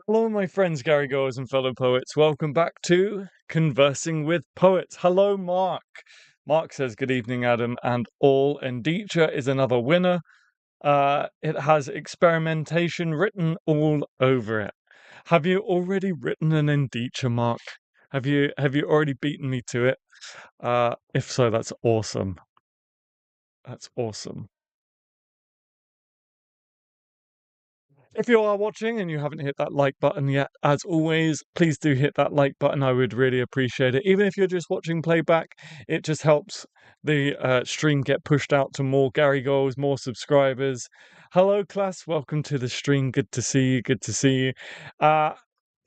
Hello, my friends, Gary Goers and fellow poets. Welcome back to Conversing with Poets. Hello, Mark. Mark says, "Good evening, Adam, and all. Endicha is another winner. It has experimentation written all over it." Have you already written an Endicha, Mark? Have you already beaten me to it? If so, that's awesome. That's awesome. If you are watching and you haven't hit that like button yet, as always, please do hit that like button. I would really appreciate it. Even if you're just watching playback, it just helps the stream get pushed out to more Gary Goals, more subscribers. Hello, class. Welcome to the stream. Good to see you. Good to see you.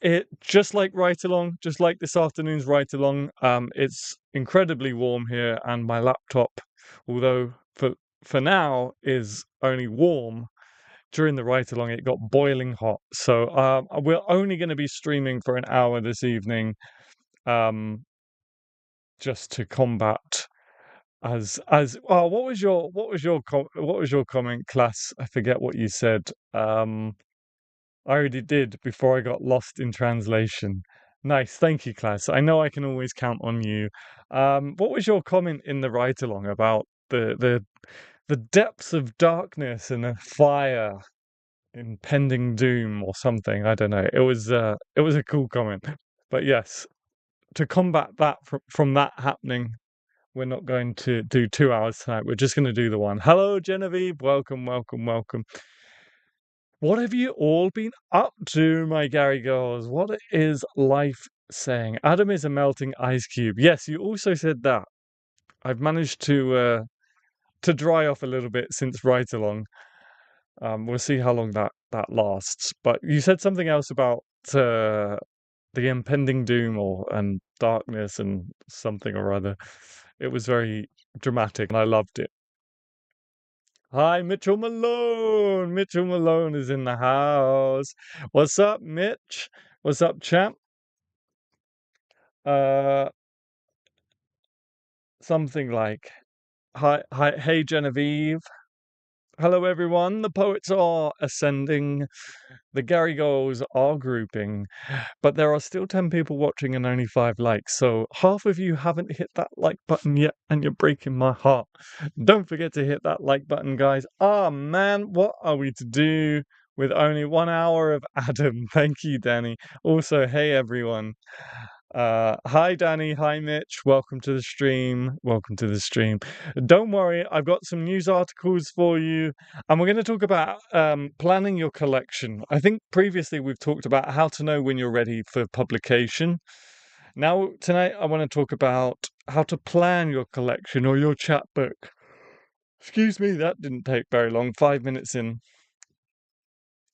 It just like Write Along, just like this afternoon's Write Along. It's incredibly warm here, and my laptop, although for now is only warm, during the write along it got boiling hot. So we're only going to be streaming for an hour this evening, just to combat what was your comment, class? I forget what you said. I already did before I got lost in translation. Nice, thank you, class. I know I can always count on you. What was your comment in the write along about the depths of darkness and a fire, impending doom or something? I don't know. It was a cool comment. But yes, to combat that from that happening, we're not going to do 2 hours tonight. We're just going to do the one. Hello, Genevieve. Welcome, welcome, welcome. What have you all been up to, my Gary girls? What is life saying? Adam is a melting ice cube. Yes, you also said that. I've managed to dry off a little bit since Write Along. We'll see how long that lasts. But you said something else about the impending doom and darkness and something or other. It was very dramatic, and I loved it. Hi, Mitchell Malone. Mitchell Malone is in the house. What's up, Mitch? What's up, champ? Uh, Something like, hi, hi, hey, Genevieve. Hello, everyone. The poets are ascending. The Gary Goals are grouping, but there are still 10 people watching and only 5 likes. So half of you haven't hit that like button yet, and you're breaking my heart. Don't forget to hit that like button, guys. Ah, man, what are we to do with only 1 hour of Adam? Thank you, Danny. Also, hey, everyone. Hi, Danny. Hi, Mitch. Welcome to the stream. Welcome to the stream. Don't worry, I've got some news articles for you, and we're going to talk about planning your collection. I think previously we've talked about how to know when you're ready for publication. Now, tonight, I want to talk about how to plan your collection or your chapbook. Excuse me, that didn't take very long. 5 minutes in.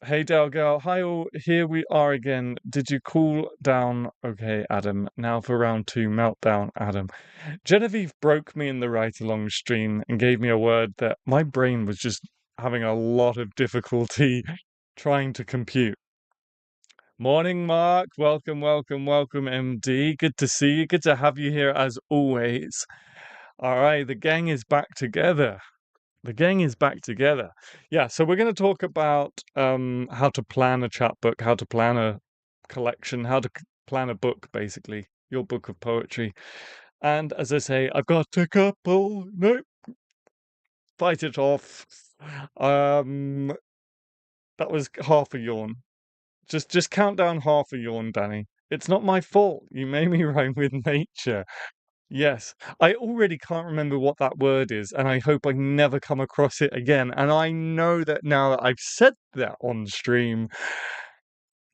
Hey, Del Girl. Hi, all. Here we are again. Did you cool down? Okay, Adam. Now for round 2, meltdown, Adam. Genevieve broke me in the Write Along stream and gave me a word that my brain was just having a lot of difficulty trying to compute. Morning, Mark. Welcome, welcome, welcome, MD. Good to see you. Good to have you here as always. All right, the gang is back together. The gang is back together. Yeah, so we're going to talk about how to plan a chapbook, how to plan a collection, how to plan a book, basically, your book of poetry. And as I say, I've got a couple. Nope, fight it off. That was half a yawn. Just count down half a yawn, Danny. It's not my fault. You made me rhyme with nature. Yes, I already can't remember what that word is, and I hope I never come across it again. And I know that now that I've said that on stream,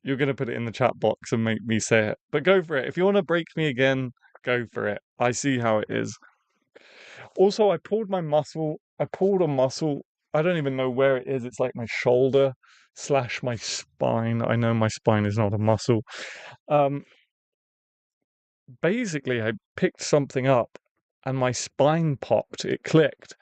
you're going to put it in the chat box and make me say it. But go for it. If you want to break me again, go for it. I see how it is. Also, I pulled my muscle. I pulled a muscle. I don't even know where it is. It's like my shoulder / my spine. I know my spine is not a muscle. Basically, I picked something up and my spine popped, it clicked.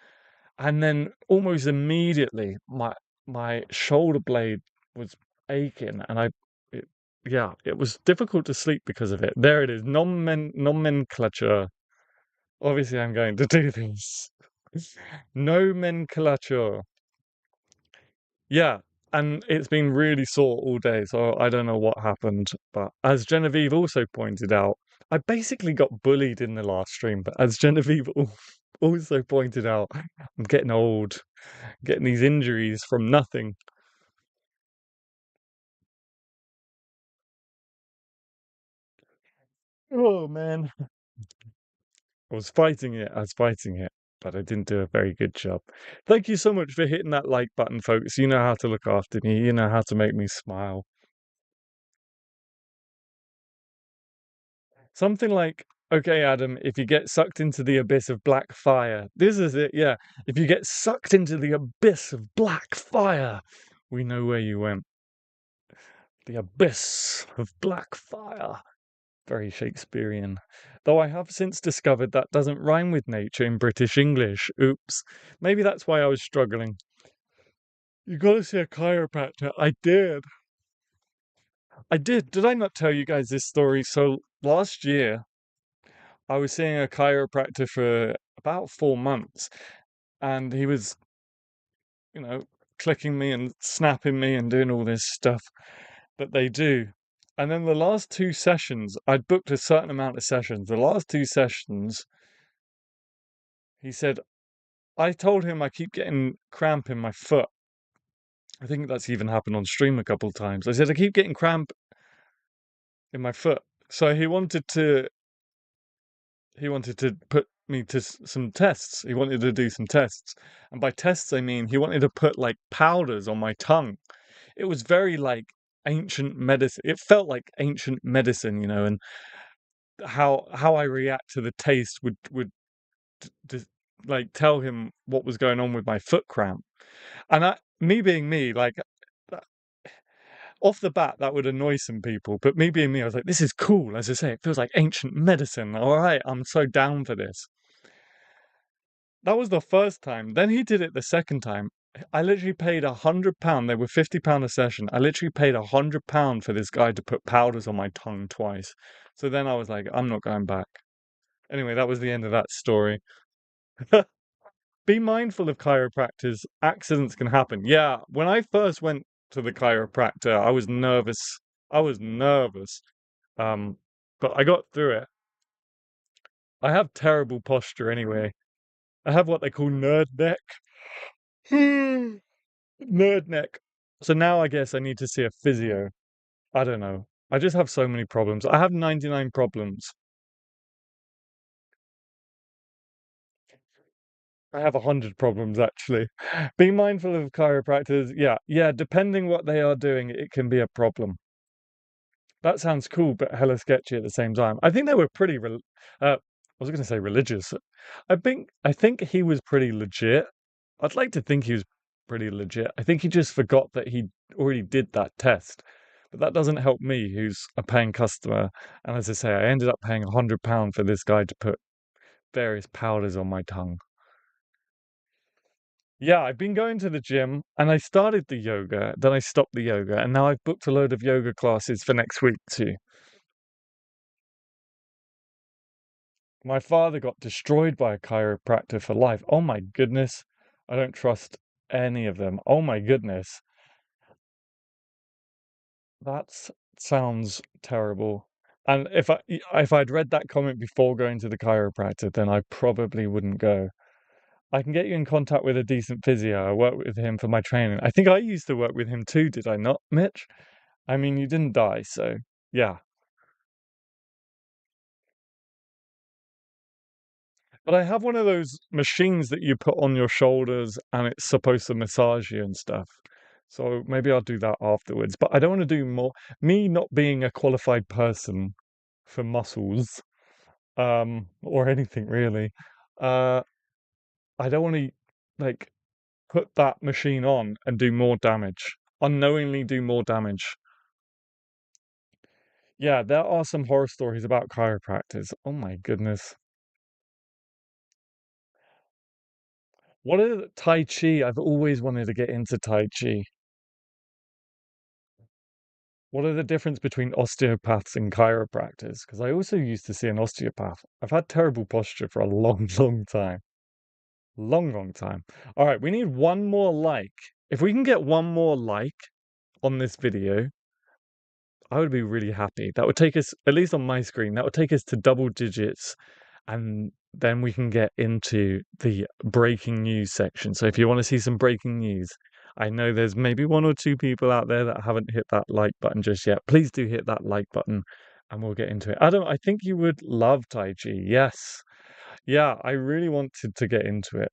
And then almost immediately my shoulder blade was aching and it was difficult to sleep because of it. There it is, nomenclature. Obviously, I'm going to do this. Nomenclature. Yeah, and it's been really sore all day, so I don't know what happened. But as Genevieve also pointed out, I basically got bullied in the last stream. But as Genevieve also pointed out, I'm getting old, getting these injuries from nothing. Oh man, I was fighting it, but I didn't do a very good job. Thank you so much for hitting that like button, folks. You know how to look after me. You know how to make me smile. Something like, okay, Adam, if you get sucked into the abyss of black fire, this is it, yeah. If you get sucked into the abyss of black fire, we know where you went. The abyss of black fire. Very Shakespearean. Though I have since discovered that doesn't rhyme with nature in British English. Oops. Maybe that's why I was struggling. You gotta see a chiropractor. I did. I did. Did I not tell you guys this story? So last year, I was seeing a chiropractor for about 4 months, and he was, you know, clicking me and snapping me and doing all this stuff that they do. And then the last two sessions, I'd booked a certain amount of sessions. The last two sessions, he said, I told him I keep getting cramp in my foot. I think that's even happened on stream a couple of times. I said, I keep getting cramp in my foot. So he wanted to put me to some tests. He wanted to do some tests. And by tests, I mean he wanted to put like powders on my tongue. It was very like ancient medicine. It felt like ancient medicine, and how I react to the taste would d- like tell him what was going on with my foot cramp. And me being me, like off the bat, that would annoy some people. But me being me, I was like, this is cool. As I say, it feels like ancient medicine. All right, I'm so down for this. That was the first time. Then he did it the second time. I literally paid £100. They were £50 a session. I literally paid £100 for this guy to put powders on my tongue twice. So then I was like, I'm not going back. Anyway, that was the end of that story. Be mindful of chiropractors. Accidents can happen. Yeah, when I first went to the chiropractor, I was nervous. I was nervous. Um, but I got through it. I have terrible posture anyway. I have what they call nerd neck. Nerd neck. So now I guess I need to see a physio. I don't know. I just have so many problems. I have 99 problems. I have 100 problems actually. Be mindful of chiropractors. Yeah, yeah, depending what they are doing, it can be a problem. That sounds cool, but hella sketchy at the same time. I think they were pretty I was going to say religious. I think he was pretty legit. I'd like to think he was pretty legit. I think he just forgot that he already did that test. But that doesn't help me, who's a paying customer. And as I say, I ended up paying £100 for this guy to put various powders on my tongue. Yeah, I've been going to the gym and I started the yoga, then I stopped the yoga, and now I've booked a load of yoga classes for next week too. My father got destroyed by a chiropractor for life. Oh my goodness. I don't trust any of them. Oh my goodness. That sounds terrible. And if I'd read that comment before going to the chiropractor, then I probably wouldn't go. I can get you in contact with a decent physio. I work with him for my training. I think I used to work with him too, did I not, Mitch? I mean, you didn't die, so yeah. But I have one of those machines that you put on your shoulders and it's supposed to massage you and stuff. So maybe I'll do that afterwards. But I don't want to do more. Me not being a qualified person for muscles, or anything really, uh, I don't want to like put that machine on and do more damage. Unknowingly do more damage. Yeah, there are some horror stories about chiropractors. Oh my goodness. What are Tai Chi? I've always wanted to get into Tai Chi. What are the difference between osteopaths and chiropractors? Because I also used to see an osteopath. I've had terrible posture for a long, long time. Long, long time. All right, we need one more like If we can get one more like on this video, I would be really happy. That would take us, at least on my screen, that would take us to double digits, and then we can get into the breaking news section. So if you want to see some breaking news, I know there's maybe one or two people out there that haven't hit that like button just yet. Please do hit that like button and we'll get into it. Adam, I think you would love Tai Chi. Yes. Yeah, I really wanted to get into it.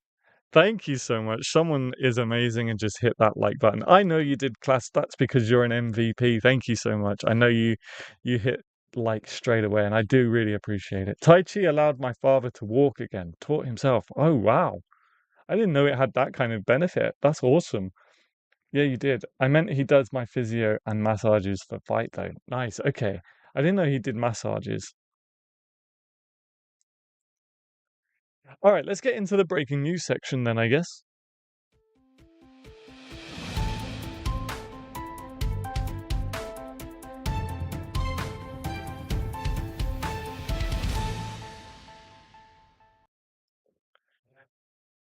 Thank you so much. Someone is amazing and just hit that like button. I know you did class stats because you're an MVP. Thank you so much. I know you hit like straight away and I do really appreciate it. Tai Chi allowed my father to walk again, taught himself. Oh wow. I didn't know it had that kind of benefit. That's awesome. Yeah, you did. I meant he does my physio and massages for fight though. Nice. Okay. I didn't know he did massages. All right, let's get into the breaking news section then, I guess.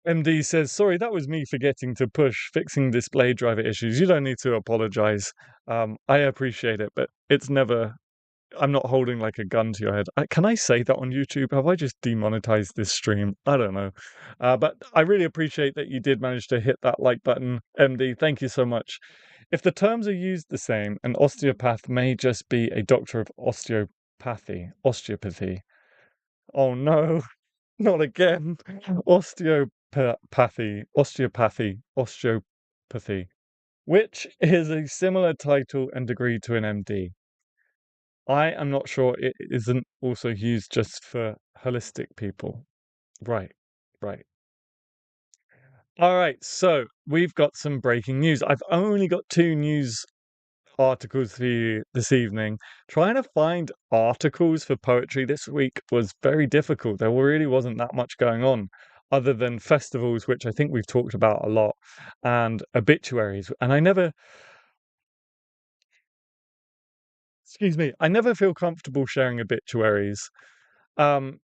MD says, sorry, that was me forgetting to push fixing display driver issues. You don't need to apologize. I appreciate it, but it's never, I'm not holding like a gun to your head. Can I say that on YouTube? Have I just demonetized this stream? I don't know. But I really appreciate that you did manage to hit that like button, MD. Thank you so much. If the terms are used the same, an osteopath may just be a doctor of osteopathy. Oh no. Not again. Osteopathy, which is a similar title and degree to an MD. I am not sure it isn't also used just for holistic people. Right, right. All right, so we've got some breaking news. I've only got two news articles for you this evening. Trying to find articles for poetry this week was very difficult. There really wasn't that much going on other than festivals, which I think we've talked about a lot, and obituaries. And excuse me, I never feel comfortable sharing obituaries. Um,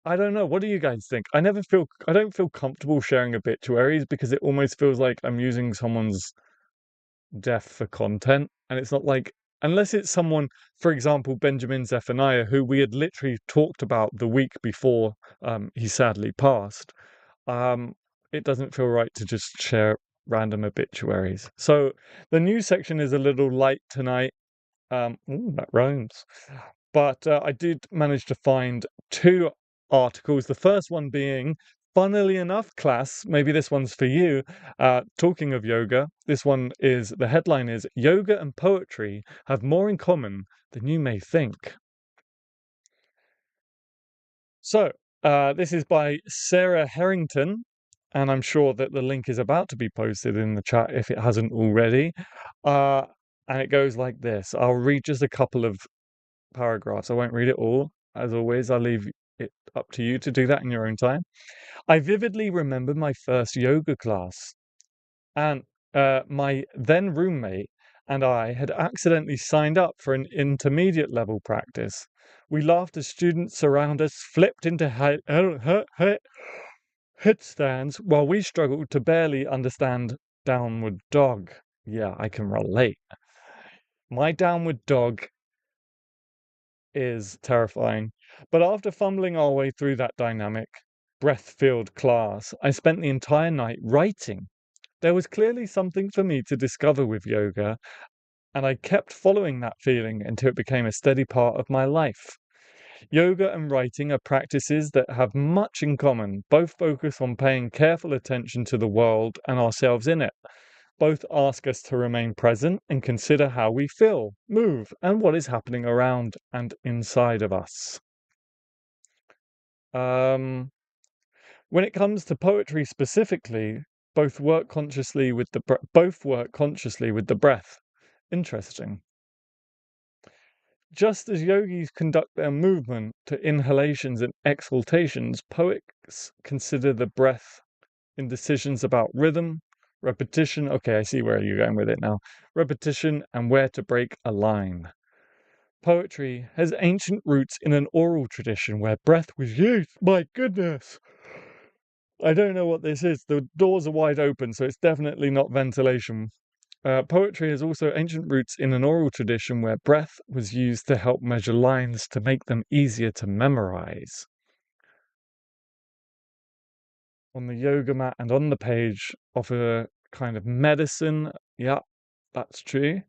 I don't know. What do you guys think? I don't feel comfortable sharing obituaries because it almost feels like I'm using someone's death for content. And it's not like, unless it's someone, for example, Benjamin Zephaniah, who we had literally talked about the week before he sadly passed, um, it doesn't feel right to just share random obituaries. So the news section is a little light tonight. Ooh, that rhymes. But I did manage to find two articles. The first one being, funnily enough, class, maybe this one's for you. Talking of yoga, the headline is Yoga and Poetry Have More in Common Than You May Think. So, this is by Sarah Harrington, and I'm sure that the link is about to be posted in the chat if it hasn't already. And it goes like this. I'll read just a couple of paragraphs. I won't read it all. As always, I'll leave it up to you to do that in your own time. I vividly remember my first yoga class, and my then roommate and I had accidentally signed up for an intermediate level practice. We laughed as students around us flipped into headstands while we struggled to barely understand downward dog. Yeah, I can relate. My downward dog is terrifying. But after fumbling our way through that dynamic, breath-filled class, I spent the entire night writing. There was clearly something for me to discover with yoga, and I kept following that feeling until it became a steady part of my life. Yoga and writing are practices that have much in common. Both focus on paying careful attention to the world and ourselves in it. Both ask us to remain present and consider how we feel, move, and what is happening around and inside of us. When it comes to poetry specifically, both work consciously with the breath. Interesting. Just as yogis conduct their movement to inhalations and exhalations, poets consider the breath in decisions about rhythm, repetition. Okay, I see where you're going with it now. Repetition and where to break a line. Poetry has ancient roots in an oral tradition where breath was used. My goodness! I don't know what this is. The doors are wide open, so it's definitely not ventilation. Poetry has also ancient roots in an oral tradition where breath was used to help measure lines to make them easier to memorize. On the yoga mat and on the page offer kind of medicine. Yeah, that's true.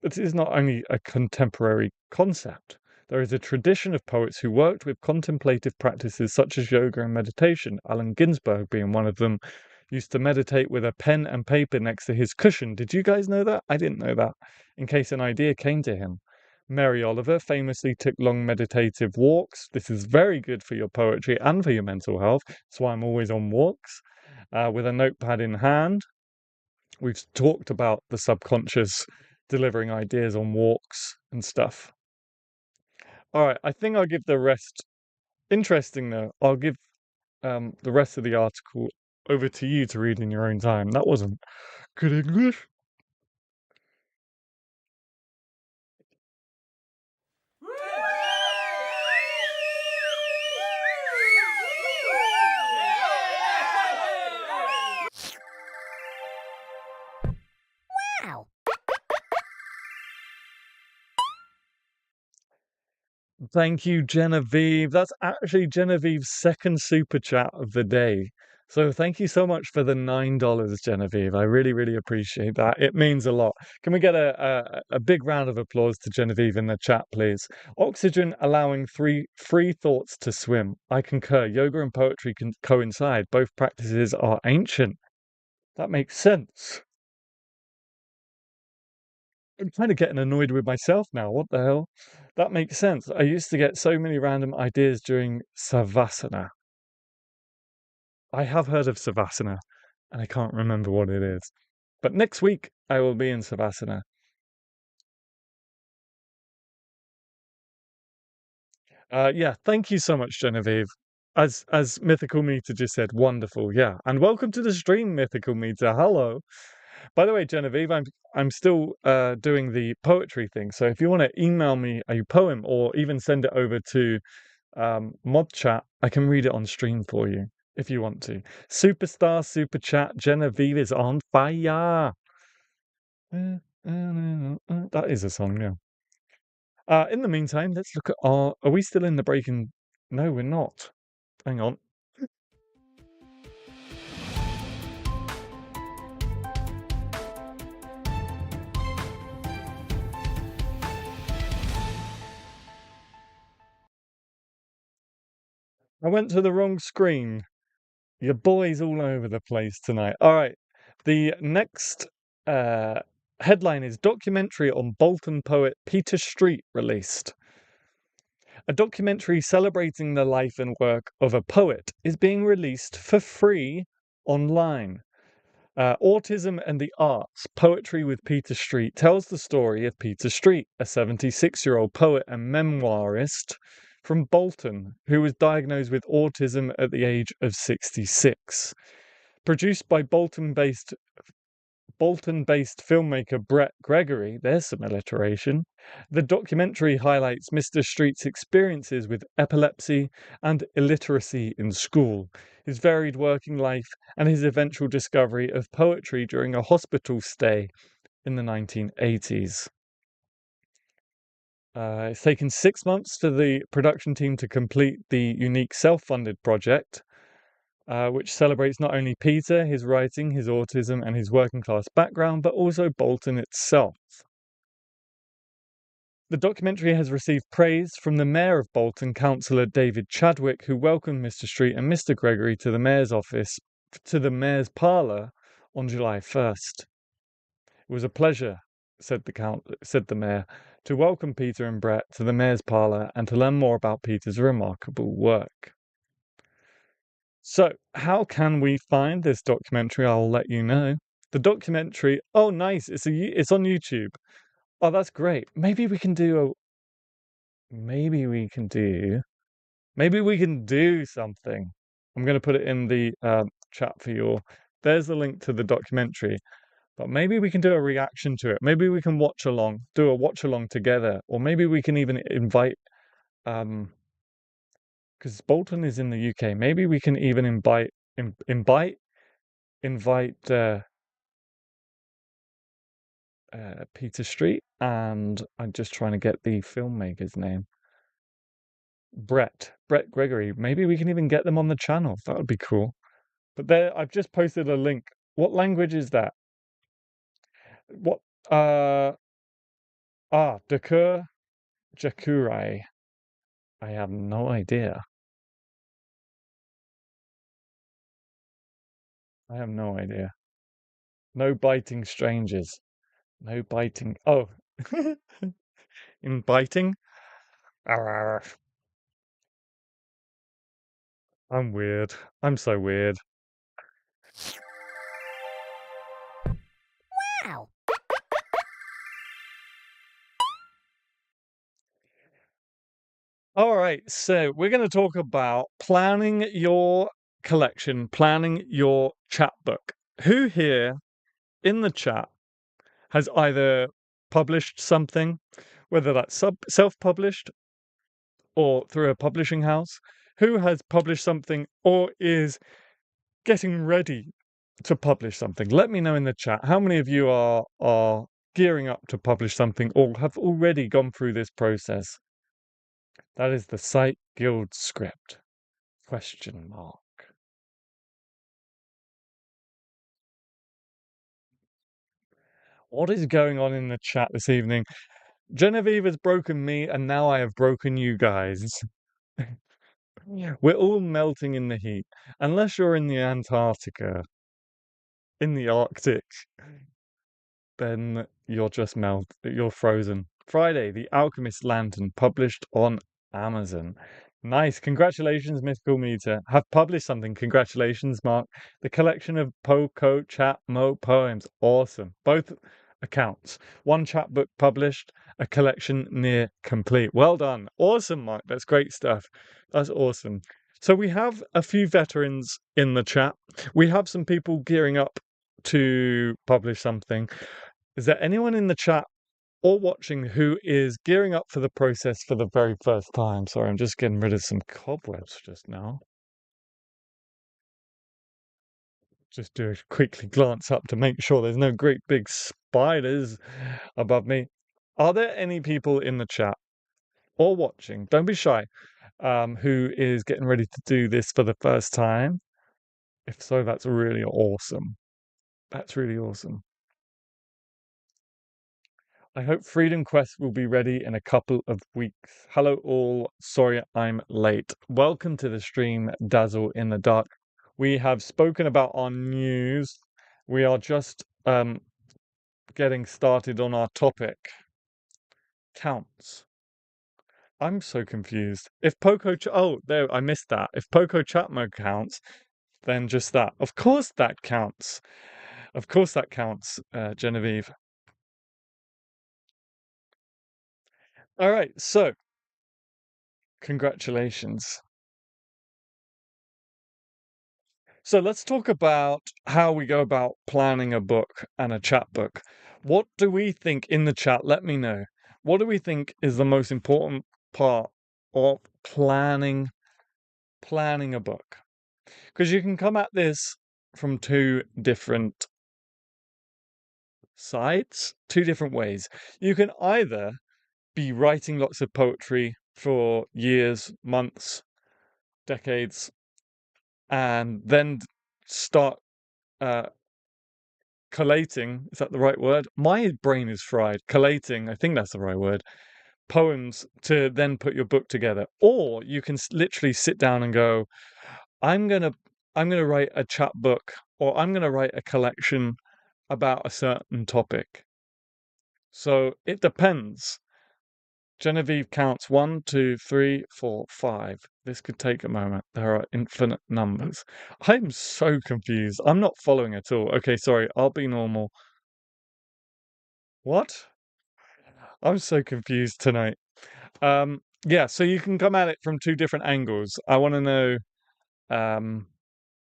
But it is not only a contemporary concept. There is a tradition of poets who worked with contemplative practices such as yoga and meditation, Allen Ginsberg being one of them, used to meditate with a pen and paper next to his cushion. Did you guys know that? I didn't know that, in case an idea came to him. Mary Oliver famously took long meditative walks. This is very good for your poetry and for your mental health. That's why I'm always on walks with a notepad in hand. We've talked about the subconscious delivering ideas on walks and stuff. All right, I think I'll give the rest. Interesting though, I'll give the rest of the article over to you to read in your own time. That wasn't good English. Wow. Thank you, Genevieve. That's actually Genevieve's second super chat of the day. So thank you so much for the $9, Genevieve. I really, really appreciate that. It means a lot. Can we get a big round of applause to Genevieve in the chat, please? Oxygen allowing free thoughts to swim. I concur. Yoga and poetry can coincide. Both practices are ancient. That makes sense. I'm kind of getting annoyed with myself now. What the hell? That makes sense. I used to get so many random ideas during Savasana. I have heard of Savasana, and I can't remember what it is. But next week I will be in Savasana. Yeah, thank you so much, Genevieve. As Mythical Meter just said, wonderful. Yeah, and welcome to the stream, Mythical Meter. Hello. By the way, Genevieve, I'm still doing the poetry thing. So if you want to email me a poem or even send it over to mod chat, I can read it on stream for you if you want to. Superstar super chat, Genevieve is on fire. That is a song, yeah. In the meantime, let's look at our. Are we still in the breaking? No, we're not. Hang on. I went to the wrong screen. Your boy's all over the place tonight. All right. The next headline is documentary on Bolton poet Peter Street released. A documentary celebrating the life and work of a poet is being released for free online. Autism and the Arts, Poetry with Peter Street tells the story of Peter Street, a 76-year-old poet and memoirist from Bolton who was diagnosed with autism at the age of 66. Produced by Bolton-based filmmaker Brett Gregory, there's some alliteration. The documentary highlights Mr. Street's experiences with epilepsy and illiteracy in school, his varied working life, and his eventual discovery of poetry during a hospital stay in the 1980s. It's taken 6 months for the production team to complete the unique self-funded project, which celebrates not only Peter, his writing, his autism, and his working class background, but also Bolton itself. The documentary has received praise from the Mayor of Bolton, Councillor David Chadwick, who welcomed Mr. Street and Mr. Gregory to the Mayor's office, to the Mayor's parlour on July 1st. It was a pleasure, said the Mayor, to welcome Peter and Brett to the Mayor's parlour and to learn more about Peter's remarkable work. So, how can we find this documentary? I'll let you know. The documentary. Oh, nice! It's on YouTube. Oh, that's great. Maybe we can do something. I'm going to put it in the chat for you. There's the link to the documentary. But maybe we can do a reaction to it. Maybe we can do a watch along together, or maybe we can even invite because Bolton is in the UK. Maybe we can even invite invite invite Peter Street, and I'm just trying to get the filmmaker's name. Brett Gregory. Maybe we can even get them on the channel. That would be cool. But there, I've just posted a link. What language is that? What? Uh, Dakur Jakurai. I have no idea. I have no idea. No biting strangers. No biting. Oh, in biting? Arr, I'm weird. I'm so weird. Wow. All right, so we're going to talk about planning your collection, planning your chapbook. Who here in the chat has either published something, whether that's self-published or through a publishing house? Who has published something or is getting ready to publish something? Let me know in the chat. How many of you are gearing up to publish something or have already gone through this process? That is the Sight Guild script. Question mark. What is going on in the chat this evening? Genevieve has broken me, and now I have broken you guys. We're all melting in the heat. Unless you're in the Antarctica, in the Arctic, then you're frozen. Friday, The Alchemist Lantern, published on Amazon. Nice. Congratulations, Mythical Meter. Have published something. Congratulations, Mark. The collection of Poco Chat Mo poems. Awesome. Both accounts. One chapbook published, a collection near complete. Well done. Awesome, Mark. That's great stuff. That's awesome. So we have a few veterans in the chat. We have some people gearing up to publish something. Is there anyone in the chat or watching who is gearing up for the process for the very first time? Sorry, I'm just getting rid of some cobwebs just now. Just do a quickly glance up to make sure there's no great big spiders above me. Are there any people in the chat or watching, don't be shy, who is getting ready to do this for the first time? If so, that's really awesome. That's really awesome. I hope Freedom Quest will be ready in a couple of weeks. Hello all, sorry I'm late. Welcome to the stream, Dazzle in the Dark. We have spoken about our news. We are just getting started on our topic. Counts. I'm so confused. If oh, there, I missed that. If Poco Chatmo counts, then just that. Of course that counts. Of course that counts, Genevieve. All right, so congratulations. So let's talk about how we go about planning a book and a chapbook. What do we think in the chat? Let me know. What do we think is the most important part of planning a book? Because you can come at this from two different sides, two different ways. You can either be writing lots of poetry for years, months, decades, and then start collating, is that the right word? My brain is fried. Collating, I think that's the right word. Poems to then put your book together. Or you can literally sit down and go, I'm gonna I'm gonna write a chapbook or I'm gonna write a collection about a certain topic. So it depends. Genevieve counts 1, 2, 3, 4, 5. This could take a moment. There are infinite numbers. I'm so confused. I'm not following at all. Okay, sorry. I'll be normal. What? I'm so confused tonight. Yeah, so you can come at it from two different angles. I want to know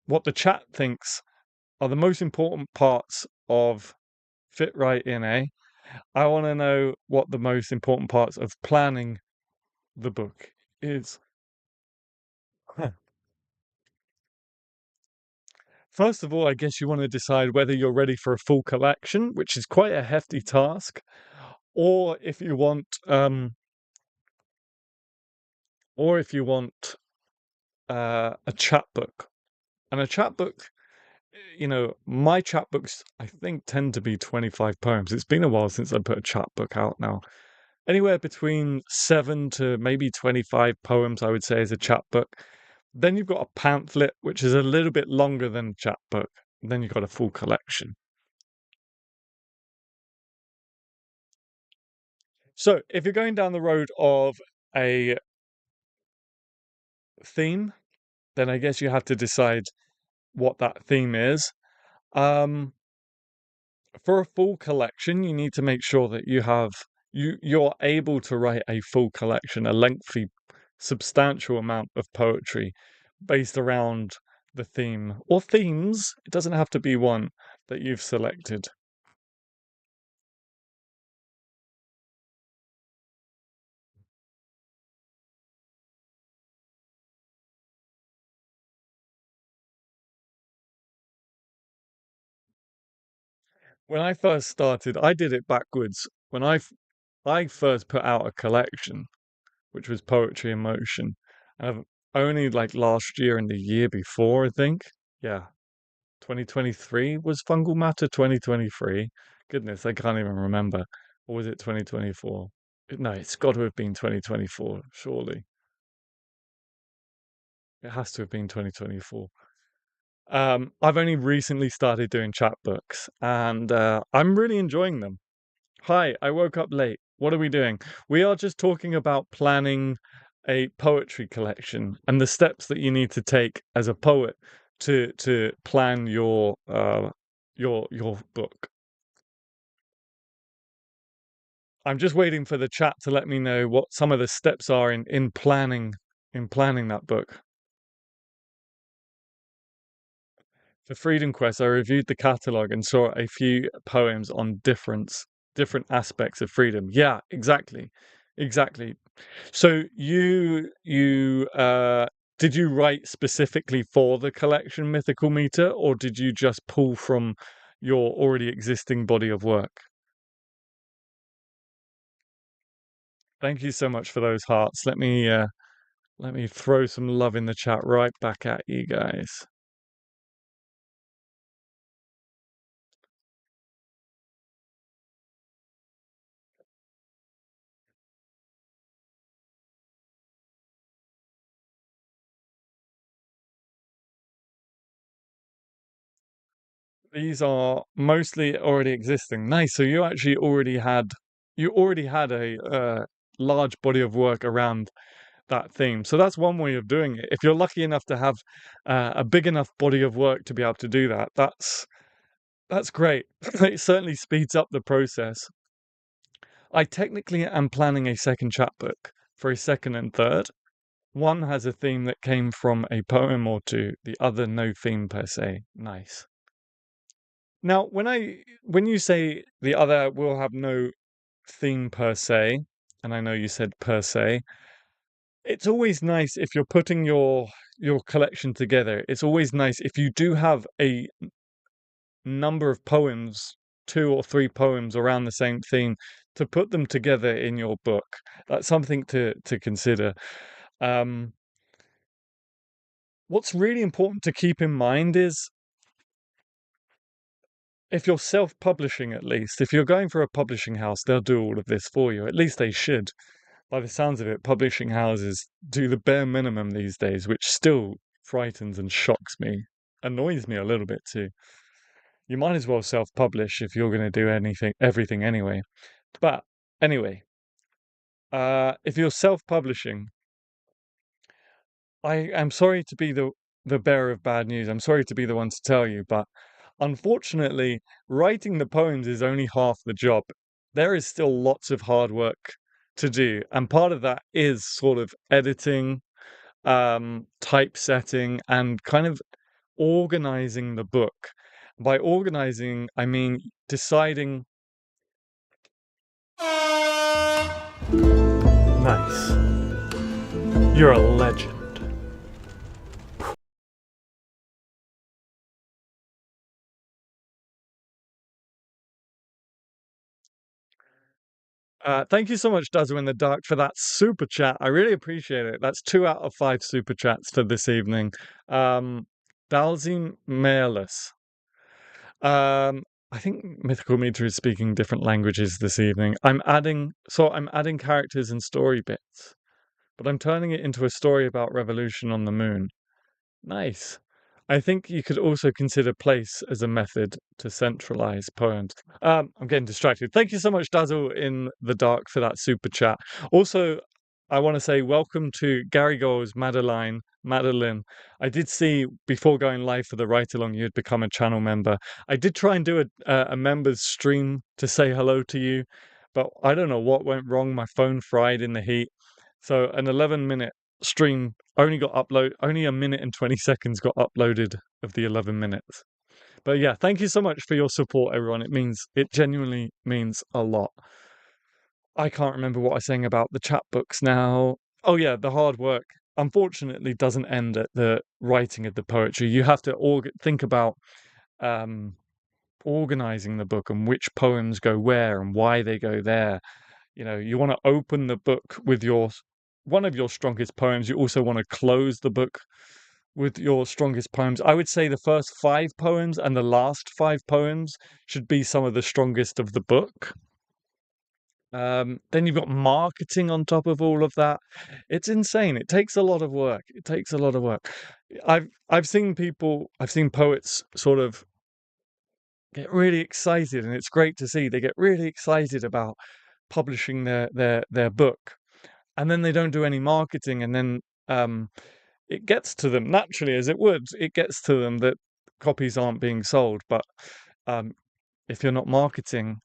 what the chat thinks are the most important parts of Fit Right In A. I want to know what the most important parts of planning the book is. First of all, I guess you want to decide whether you're ready for a full collection, which is quite a hefty task, or if you want, a chapbook. And a chapbook, my chapbooks, I think, tend to be 25 poems. It's been a while since I put a chapbook out now. Anywhere between 7 to maybe 25 poems, I would say, is a chapbook. Then you've got a pamphlet, which is a little bit longer than a chapbook. Then you've got a full collection. So if you're going down the road of a theme, then I guess you have to decide what that theme is. For a full collection, you need to make sure that you're able to write a full collection, a lengthy, substantial amount of poetry based around the theme or themes. It doesn't have to be one that you've selected. When I first started, I did it backwards. I first put out a collection, which was Poetry in Motion, and I've only like last year and the year before, I think. Yeah, 2023 was Fungal Matter 2023. Goodness, I can't even remember. Or was it 2024? No, it's got to have been 2024, surely. It has to have been 2024. I've only recently started doing chapbooks, and I'm really enjoying them. Hi, I woke up late. What are we doing? We are just talking about planning a poetry collection and the steps that you need to take as a poet to plan your book. I'm just waiting for the chat to let me know what some of the steps are in planning that book. For Freedom Quest, I reviewed the catalogue and saw a few poems on different aspects of freedom. Yeah, exactly. Exactly. So did you write specifically for the collection Mythical Meter, or did you just pull from your already existing body of work? Thank you so much for those hearts. Let me throw some love in the chat right back at you guys. These are mostly already existing. Nice. So you already had a large body of work around that theme. So that's one way of doing it. If you're lucky enough to have a big enough body of work to be able to do that, that's great. It certainly speeds up the process. I technically am planning a second chapbook for a second and third. One has a theme that came from a poem or two, the other no theme per se. Nice. Now, when you say the other will have no theme per se, and I know you said per se, it's always nice if you're putting your collection together. It's always nice if you do have a number of poems, 2 or 3 poems around the same theme, to put them together in your book. That's something to consider. Um, what's really important to keep in mind is if you're self-publishing, at least, if you're going for a publishing house, they'll do all of this for you. At least they should. By the sounds of it, publishing houses do the bare minimum these days, which still frightens and shocks me, annoys me a little bit too. You might as well self-publish if you're going to do everything anyway. But anyway, if you're self-publishing, I am sorry to be the bearer of bad news. I'm sorry to be the one to tell you, but unfortunately, writing the poems is only half the job. There is still lots of hard work to do, and part of that is sort of editing, typesetting, and kind of organizing the book. By organizing, I mean deciding. Nice. You're a legend. Thank you so much, Dazzle in the Dark, for that super chat. I really appreciate it. That's 2 out of 5 super chats for this evening. Dalzim Mailus. I think Mythical Meter is speaking different languages this evening. I'm adding characters and story bits, but I'm turning it into a story about revolution on the moon. Nice. I think you could also consider place as a method to centralize poems. I'm getting distracted. Thank you so much, Dazzle in the Dark, for that super chat. Also, I want to say welcome to Gary Goals, Madeline. I did see before going live for the write along, you had become a channel member. I did try and do a members stream to say hello to you, but I don't know what went wrong. My phone fried in the heat. So an 11-minute stream only a minute and 20 seconds got uploaded of the 11 minutes. But yeah, thank you so much for your support, everyone. It genuinely means a lot. I can't remember what I was saying about the chat books now. Oh yeah, the hard work unfortunately doesn't end at the writing of the poetry. You have to think about um organizing the book and which poems go where and why they go there. You want to open the book with one of your strongest poems. You also want to close the book with your strongest poems. I would say the first 5 poems and the last 5 poems should be some of the strongest of the book. Then you've got marketing on top of all of that. It's insane. It takes a lot of work. It takes a lot of work. I've seen poets sort of get really excited, and it's great to see they get really excited about publishing their book, and then they don't do any marketing, and then it gets to them naturally, as it would. It gets to them that copies aren't being sold, but um, if you're not marketing,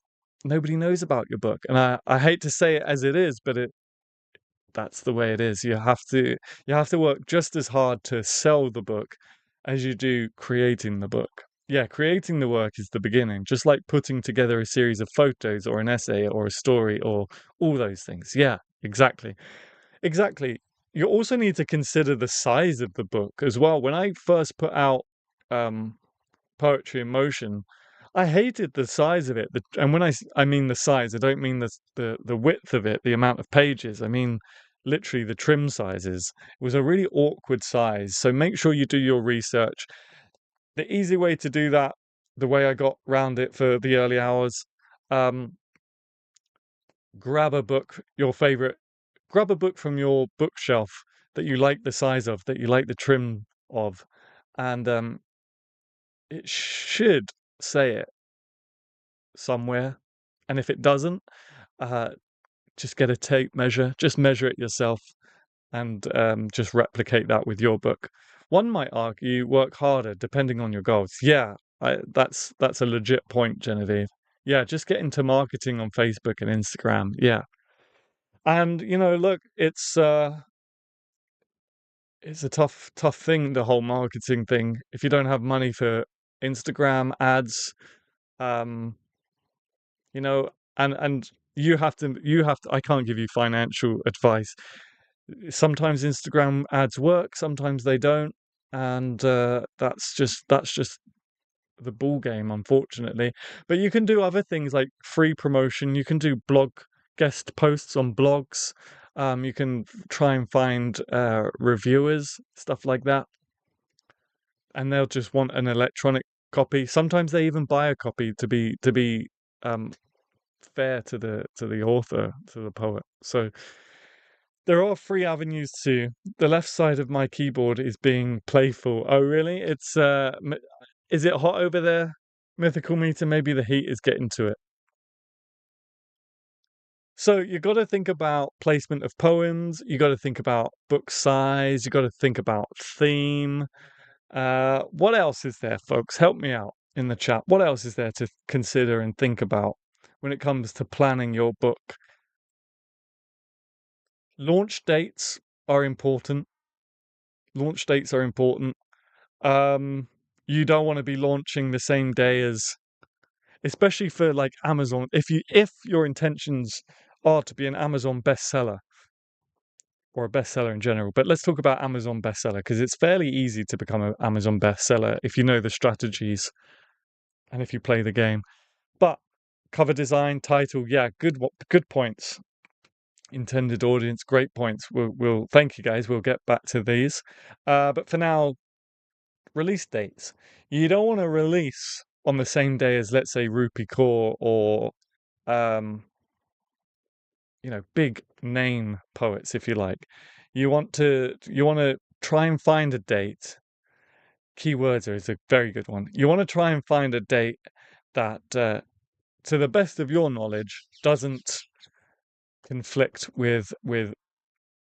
nobody knows about your book. And I hate to say it as it is, but that's the way it is. You have to work just as hard to sell the book as you do creating the book. Yeah, creating the work is the beginning, just like putting together a series of photos or an essay or a story or all those things. Yeah, exactly. Exactly. You also need to consider the size of the book as well. When I first put out um, Poetry in Motion, I hated the size of it. And when I mean the size, I don't mean the width of it, the amount of pages. I mean literally the trim sizes. It was a really awkward size. So make sure you do your research. The easy way to do that, the way I got round it for the early hours, um, grab a book, grab a book from your bookshelf that you like the size of, that you like the trim of, and it should say it somewhere. And if it doesn't, uh, just get a tape measure, just measure it yourself, and just replicate that with your book. One might argue work harder depending on your goals. Yeah, that's a legit point, Genevieve. Yeah, just get into marketing on Facebook and Instagram. Yeah. And look, it's a tough thing, the whole marketing thing. If you don't have money for Instagram ads, um, you know, and you have to I can't give you financial advice. Sometimes Instagram ads work, sometimes they don't, and that's just the ball game, unfortunately. But you can do other things like free promotion. You can do blog guest posts on blogs. You can try and find reviewers, stuff like that, and they'll just want an electronic copy. Sometimes they even buy a copy to be um, fair to the author, to the poet. So there are 3 avenues too. The left side of my keyboard is being playful. Oh, really? Is it hot over there? Mythical meter, maybe the heat is getting to it. So you got to think about placement of poems. You got to think about book size. You got to think about theme. What else is there, folks? Help me out in the chat. What else is there to consider and think about when it comes to planning your book? Launch dates are important. Launch dates are important. Um, you don't want to be launching the same day as, especially for like Amazon. If your intentions are to be an Amazon bestseller or a bestseller in general, but let's talk about Amazon bestseller because it's fairly easy to become an Amazon bestseller if you know the strategies and if you play the game. But cover design, title, yeah, good points. Intended audience, great points. We'll thank you guys. We'll get back to these. But for now, release dates. You don't want to release on the same day as, let's say, Rupi Kaur or um, big name poets, if you like. You want to try and find a date. Keywords is a very good one. You want to try and find a date that, to the best of your knowledge, doesn't conflict with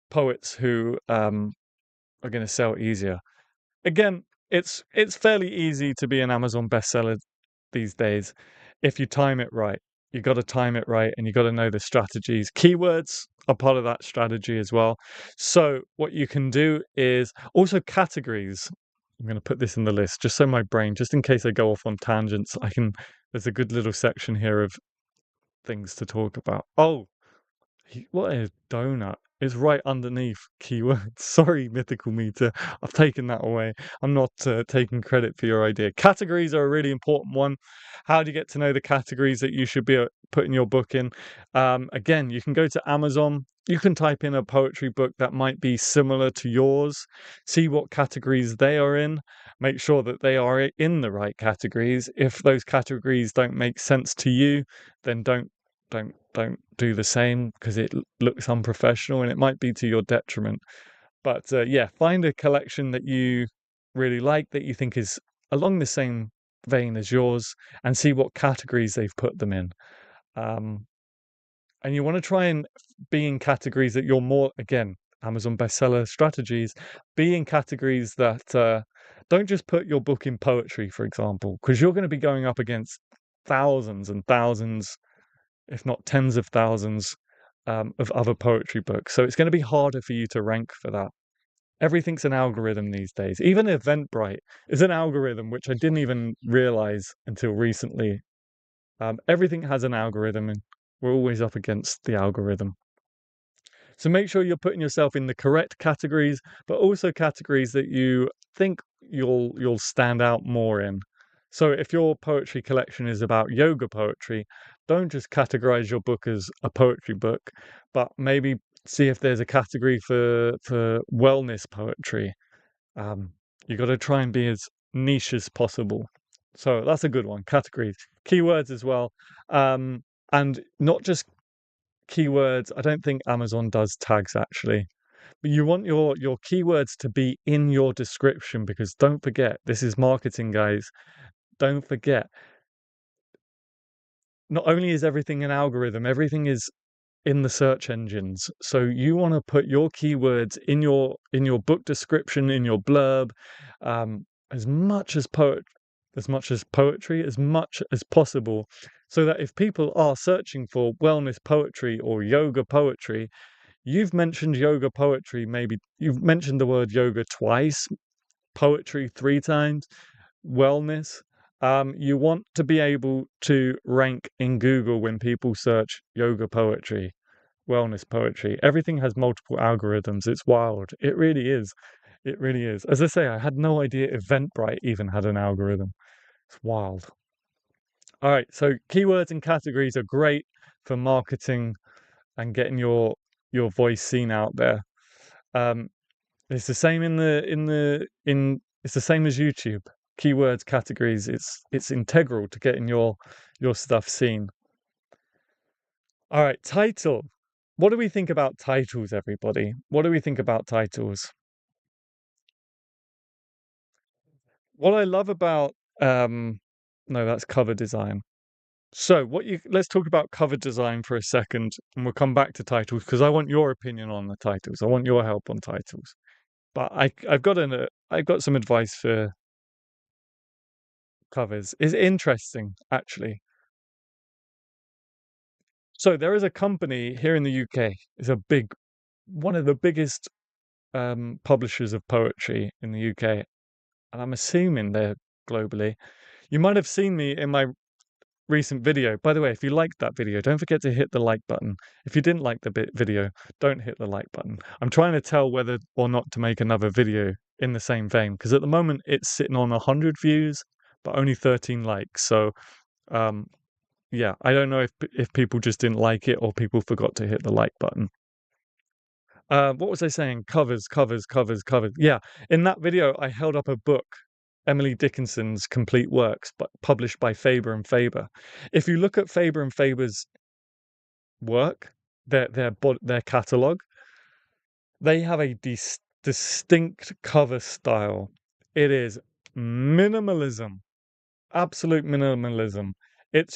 poets who are going to sell easier. Again, it's fairly easy to be an Amazon bestseller these days if you time it right. You got to time it right, and you got to know the strategies. Keywords are part of that strategy as well. So what you can do is also categories. I'm going to put this in the list just so my brain, just in case I go off on tangents, I can. There's a good little section here of things to talk about. Oh, what a donut. It's right underneath keywords. Sorry, Mythical Meter. I've taken that away. I'm not taking credit for your idea. Categories are a really important one. How do you get to know the categories that you should be putting your book in? Again, you can go to Amazon. You can type in a poetry book that might be similar to yours. See what categories they are in. Make sure that they are in the right categories. If those categories don't make sense to you, then don't do the same, because it looks unprofessional and it might be to your detriment. But yeah, find a collection that you really like, that you think is along the same vein as yours, and see what categories they've put them in. And you want to try and be in categories that you're more, again, Amazon bestseller strategies, be in categories that don't just put your book in poetry, for example, because you're going to be going up against thousands and thousands, if not tens of thousands, of other poetry books. So it's going to be harder for you to rank for that. Everything's an algorithm these days. Even Eventbrite is an algorithm, which I didn't even realize until recently. Everything has an algorithm, and we're always up against the algorithm. So make sure you're putting yourself in the correct categories, but also categories that you think you'll stand out more in. So if your poetry collection is about yoga poetry, don't just categorize your book as a poetry book, but maybe see if there's a category for wellness poetry. You got to try and be as niche as possible. So that's a good one. Categories, keywords as well, and not just keywords. I don't think Amazon does tags actually, but you want your keywords to be in your description, because don't forget, this is marketing, guys. Don't forget, not only is everything an algorithm, everything is in the search engines. So you want to put your keywords in your book description, in your blurb, as much as poetry, as much as possible, so that if people are searching for wellness poetry or yoga poetry, you've mentioned yoga poetry, maybe you've mentioned the word yoga twice, poetry 3 times, wellness. You want to be able to rank in Google when people search yoga poetry, wellness poetry. Everything has multiple algorithms. It's wild. It really is. It really is. As I say, I had no idea Eventbrite even had an algorithm. It's wild. All right, so keywords and categories are great for marketing and getting your voice seen out there. Um, it's the same in it's the same as YouTube. Keywords, categories, it's integral to getting your stuff seen. All right, title. What do we think about titles, everybody? What do we think about titles? What I love about no, that's cover design. So let's talk about cover design for a second, and we'll come back to titles, because I want your opinion on the titles. I want your help on titles. But I've got some advice for covers. It's interesting, actually. So there is a company here in the UK. It's one of the biggest publishers of poetry in the UK, and I'm assuming they're globally. You might have seen me in my recent video. By the way, if you liked that video, don't forget to hit the like button. If you didn't like the video, don't hit the like button. I'm trying to tell whether or not to make another video in the same vein, because at the moment it's sitting on 100 views, but only 13 likes. So um, yeah, I don't know if people just didn't like it or people forgot to hit the like button. What was I saying? Covers, covers, covers, covers. Yeah, in that video, I held up a book, Emily Dickinson's Complete Works, but published by Faber and Faber. If you look at Faber and Faber's work, their catalog, they have a distinct cover style. It is minimalism, absolute minimalism.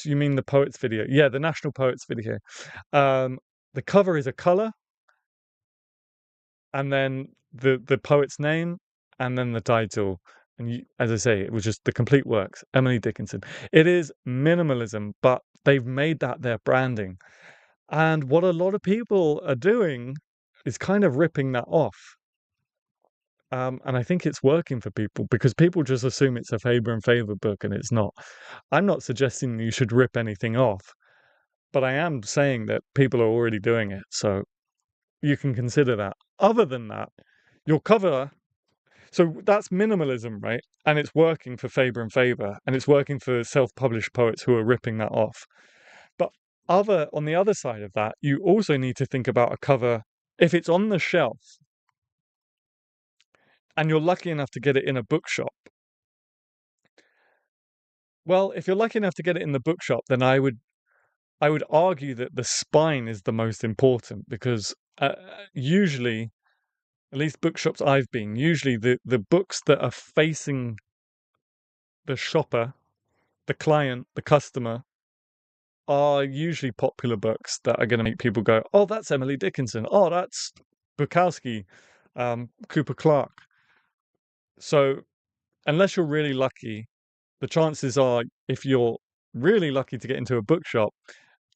You mean the Poets video? Yeah, the National Poets video. Um, the cover is a color, and then the poet's name, and then the title. And as I say, it was just the complete works, Emily Dickinson. It is minimalism, but they've made that their branding. And what a lot of people are doing is kind of ripping that off. And I think it's working for people because people just assume it's a Faber and Faber book, and it's not. I'm not suggesting you should rip anything off, but I am saying that people are already doing it. So you can consider that. Other than that, your cover. So that's minimalism, right? And it's working for Faber and Faber, and it's working for self-published poets who are ripping that off. But on the other side of that, you also need to think about a cover if it's on the shelf and you're lucky enough to get it in a bookshop. Well, if you're lucky enough to get it in the bookshop, then I would argue that the spine is the most important because usually, at least bookshops I've been, usually the books that are facing the shopper, the client, the customer, are usually popular books that are going to make people go, "Oh, that's Emily Dickinson. Oh, that's Bukowski, Cooper Clarke." So, unless you're really lucky, the chances are, if you're really lucky to get into a bookshop,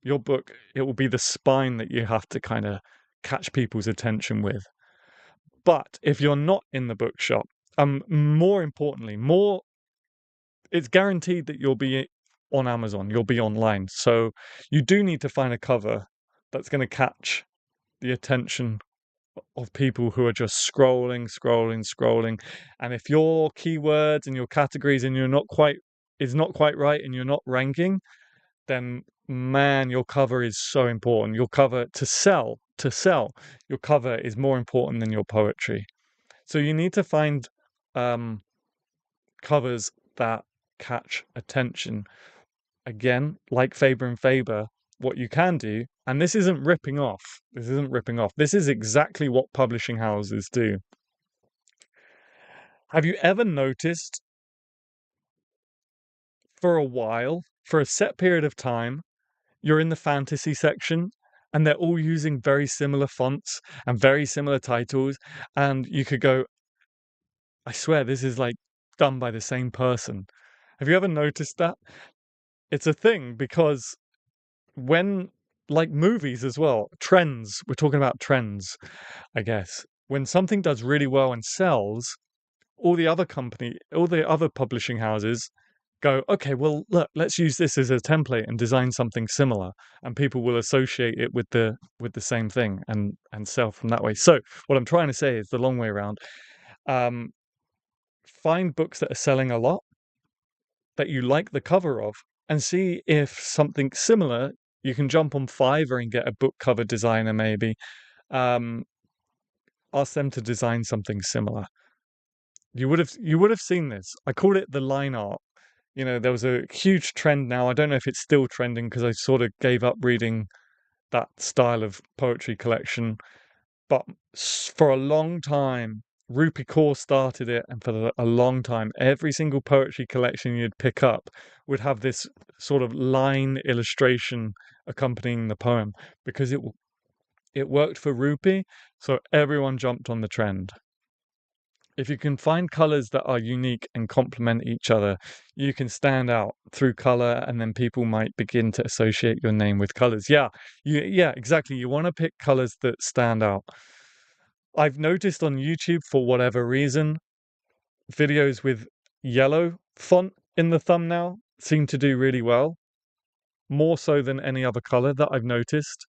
your book, it will be the spine that you have to kind of catch people's attention with. But if you're not in the bookshop, more importantly, it's guaranteed that you'll be on Amazon, you'll be online. So you do need to find a cover that's going to catch the attention of people who are just scrolling, scrolling, scrolling. And if your keywords and your categories and is not quite right and you're not ranking, then man, your cover is so important. Your cover to sell, your cover is more important than your poetry. So you need to find covers that catch attention. Again, like Faber and Faber, what you can do, and this isn't ripping off. This isn't ripping off. This is exactly what publishing houses do. Have you ever noticed for a while, for a set period of time, you're in the fantasy section and they're all using very similar fonts and very similar titles, and you could go, I swear this is like done by the same person. Have you ever noticed that? It's a thing because when, like movies as well, trends, we're talking about trends, I guess. When something does really well and sells, all the other publishing houses go, okay, well, look, let's use this as a template and design something similar, and people will associate it with the same thing and sell from that way. So what I'm trying to say is the long way around. Um, find books that are selling a lot that you like the cover of, and see if something similar. You can jump on Fiverr and get a book cover designer, maybe. Um, ask them to design something similar. You would have seen this. I called it the line art. You know, there was a huge trend now. I don't know if it's still trending because I sort of gave up reading that style of poetry collection. But for a long time, Rupi Kaur started it, and for a long time, every single poetry collection you'd pick up would have this sort of line illustration accompanying the poem because it worked for Rupi, so everyone jumped on the trend. If you can find colors that are unique and complement each other, you can stand out through color, and then people might begin to associate your name with colors. Yeah, exactly. You want to pick colors that stand out. I've noticed on YouTube, for whatever reason, videos with yellow font in the thumbnail seem to do really well, more so than any other color that I've noticed.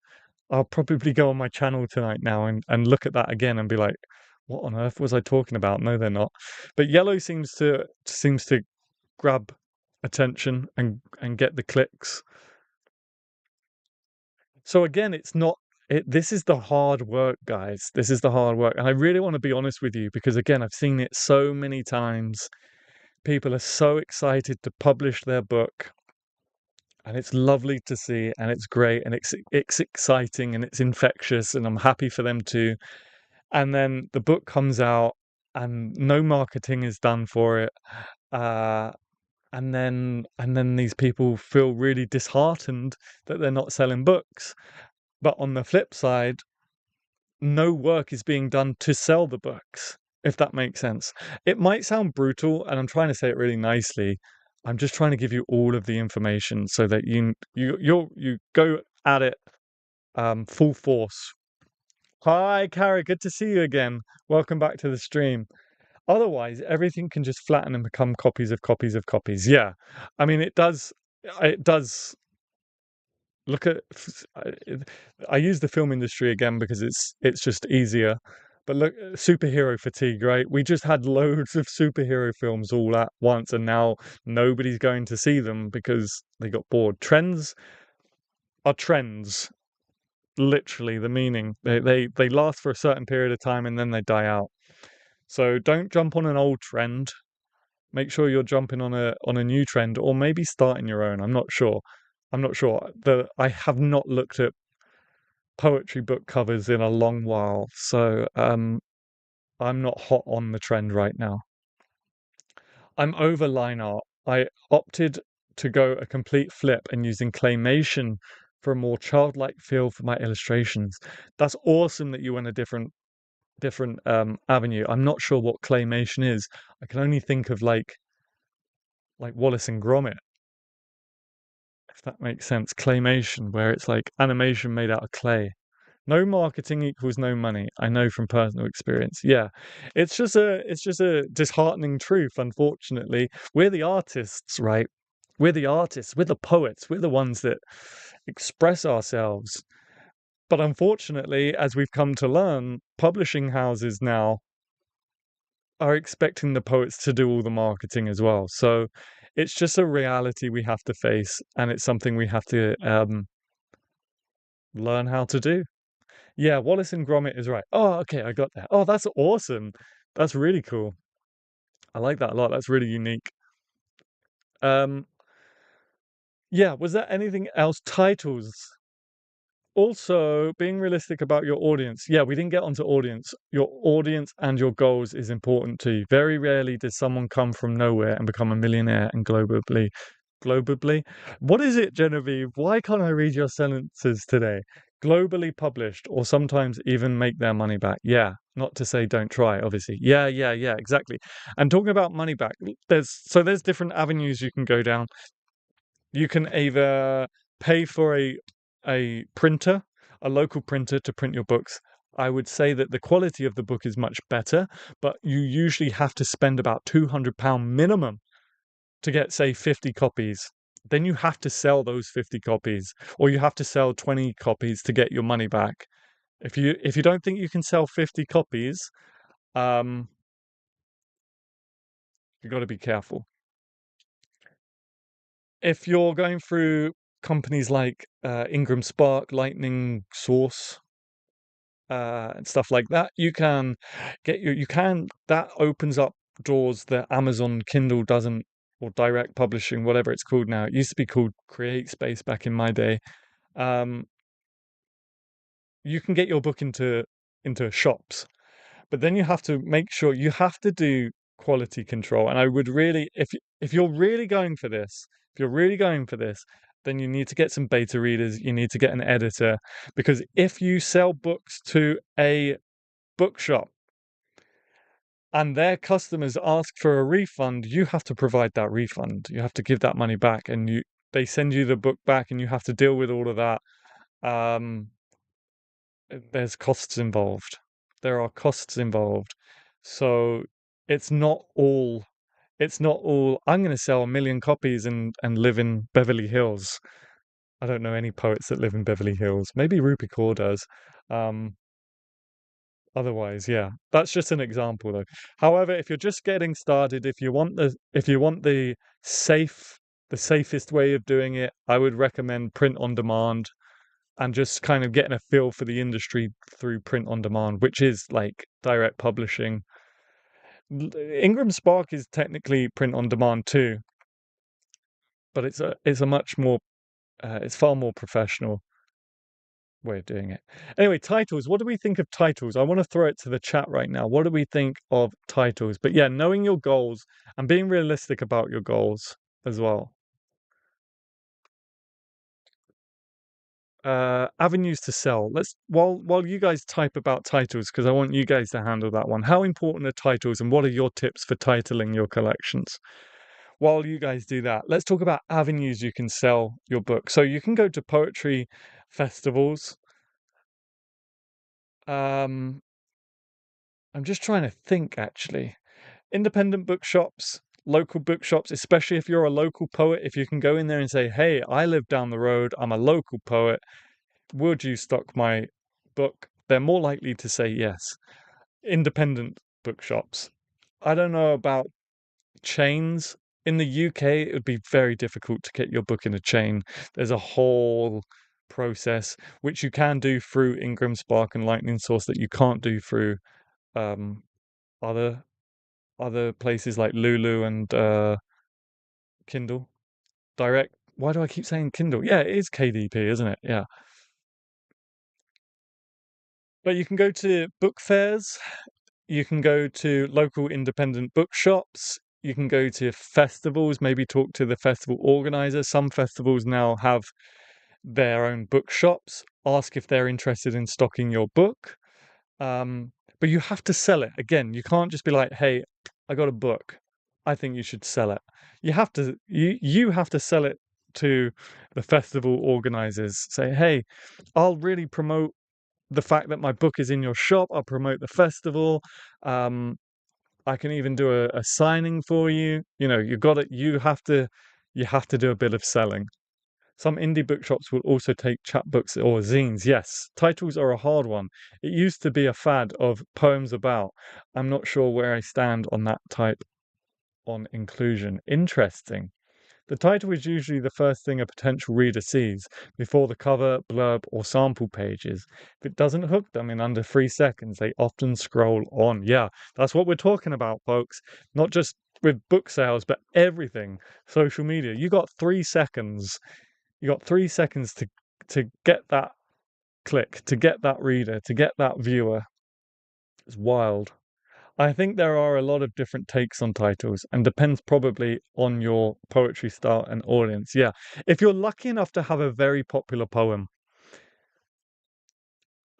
I'll probably go on my channel tonight now and look at that again and be like, what on earth was I talking about? No, they're not. But yellow seems to grab attention and get the clicks. So again, it's not this is the hard work, guys. This is the hard work. And I really want to be honest with you because again, I've seen it so many times. People are so excited to publish their book, and it's lovely to see, and it's great, and it's exciting, and it's infectious, and I'm happy for them too. And then the book comes out, and no marketing is done for it. Uh, and then these people feel really disheartened that they're not selling books. But on the flip side, no work is being done to sell the books, if that makes sense. It might sound brutal, and I'm trying to say it really nicely. I'm just trying to give you all of the information so that you go at it full force. Hi, Kara, good to see you again. Welcome back to the stream. Otherwise, everything can just flatten and become copies of copies of copies. Yeah, I mean it does. It does look at I use the film industry again because it's just easier. But look, superhero fatigue, right? We just had loads of superhero films all at once, and now nobody's going to see them because they got bored. Trends are trends, literally the meaning. They last for a certain period of time and then they die out. So don't jump on an old trend. Make sure you're jumping on a new trend, or maybe starting your own. I'm not sure. I'm not sure. I have not looked at poetry book covers in a long while, so I'm not hot on the trend right now. I'm over line art. I opted to go a complete flip and using claymation for a more childlike feel for my illustrations. That's awesome that you went a different avenue. I'm not sure what claymation is. I can only think of like Wallace and Gromit, if that makes sense. Claymation, where it's like animation made out of clay. No marketing equals no money. I know from personal experience. Yeah. It's just a disheartening truth, unfortunately. We're the artists, right? We're the artists, we're the poets, we're the ones that express ourselves. But unfortunately, as we've come to learn, publishing houses now are expecting the poets to do all the marketing as well. So it's just a reality we have to face, and it's something we have to learn how to do. Yeah, Wallace and Gromit is right. Oh, okay, I got that. Oh, that's awesome. That's really cool. I like that a lot. That's really unique. Um, yeah, was there anything else? Titles. Also, being realistic about your audience. Yeah, we didn't get onto audience. Your audience and your goals is important to you. Very rarely does someone come from nowhere and become a millionaire and globally. What is it, Genevieve? Why can't I read your sentences today? Globally published, or sometimes even make their money back. Yeah, not to say don't try, obviously. Yeah, exactly. And talking about money back, there's different avenues you can go down. You can either pay for a printer, a local printer to print your books. I would say that the quality of the book is much better, but you usually have to spend about £200 minimum to get, say, 50 copies. Then you have to sell those 50 copies, or you have to sell 20 copies to get your money back. If you don't think you can sell 50 copies, um, you got to be careful. If you're going through companies like Ingram Spark, Lightning Source, and stuff like that, you can that opens up doors that Amazon Kindle doesn't, or direct publishing, whatever it's called now. It used to be called Create Space back in my day. Um, you can get your book into shops, but then you have to make sure you have to do quality control. And I would really, if you're really going for this, if you're really going for this, then you need to get some beta readers. You need to get an editor, because if you sell books to a bookshop and their customers ask for a refund, you have to provide that refund. You have to give that money back, and they send you the book back, and you have to deal with all of that. Um, there's costs involved. There are costs involved. So it's not all I'm going to sell 1 million copies and live in Beverly Hills. I don't know any poets that live in Beverly Hills. Maybe Rupi Kaur does. Um, Otherwise, yeah, that's just an example though. However, if you're just getting started, if you want the safest way of doing it, I would recommend print on demand. and just kind of getting a feel for the industry through print on demand, which is like direct publishing. Ingram Spark is technically print on demand too, but it's a much more it's far more professional way of doing it. Anyway, titles. What do we think of titles? I want to throw it to the chat right now. What do we think of titles? But yeah, knowing your goals and being realistic about your goals as well. Avenues to sell. Let's while you guys type about titles, because I want you guys to handle that one. How important are titles and what are your tips for titling your collections? While you guys do that, let's talk about avenues you can sell your book. So you can go to poetry festivals. Um, I'm just trying to think actually. Independent bookshops, local bookshops, especially if you're a local poet, if you can go in there and say, "Hey, I live down the road, I'm a local poet. Would you stock my book?" They're more likely to say yes. Independent bookshops. I don't know about chains. In the UK, it would be very difficult to get your book in a chain. There's a whole process which you can do through Ingram Spark and Lightning Source that you can't do through um, other places like Lulu and Kindle Direct. Why do I keep saying Kindle? Yeah, it is KDP, isn't it? Yeah. But you can go to book fairs, you can go to local independent bookshops, you can go to festivals, maybe talk to the festival organizer. Some festivals now have their own bookshops, ask if they're interested in stocking your book. But you have to sell it. Again, you can't just be like, "Hey, I got a book. I think you should sell it." You have to sell it to the festival organizers. Say, "Hey, I'll really promote the fact that my book is in your shop. I'll promote the festival. Um, I can even do a signing for you." You know, you got it. You have to do a bit of selling. Some indie bookshops will also take chapbooks or zines. Yes, titles are a hard one. It used to be a fad of poems about. I'm not sure where I stand on that type on inclusion. Interesting. The title is usually the first thing a potential reader sees before the cover, blurb, or sample pages. If it doesn't hook them in under 3 seconds, they often scroll on. Yeah, that's what we're talking about, folks. Not just with book sales, but everything. Social media. You got 3 seconds. You got 3 seconds to get that click, to get that reader, to get that viewer. It's wild. I think there are a lot of different takes on titles and depends probably on your poetry style and audience. Yeah. If you're lucky enough to have a very popular poem,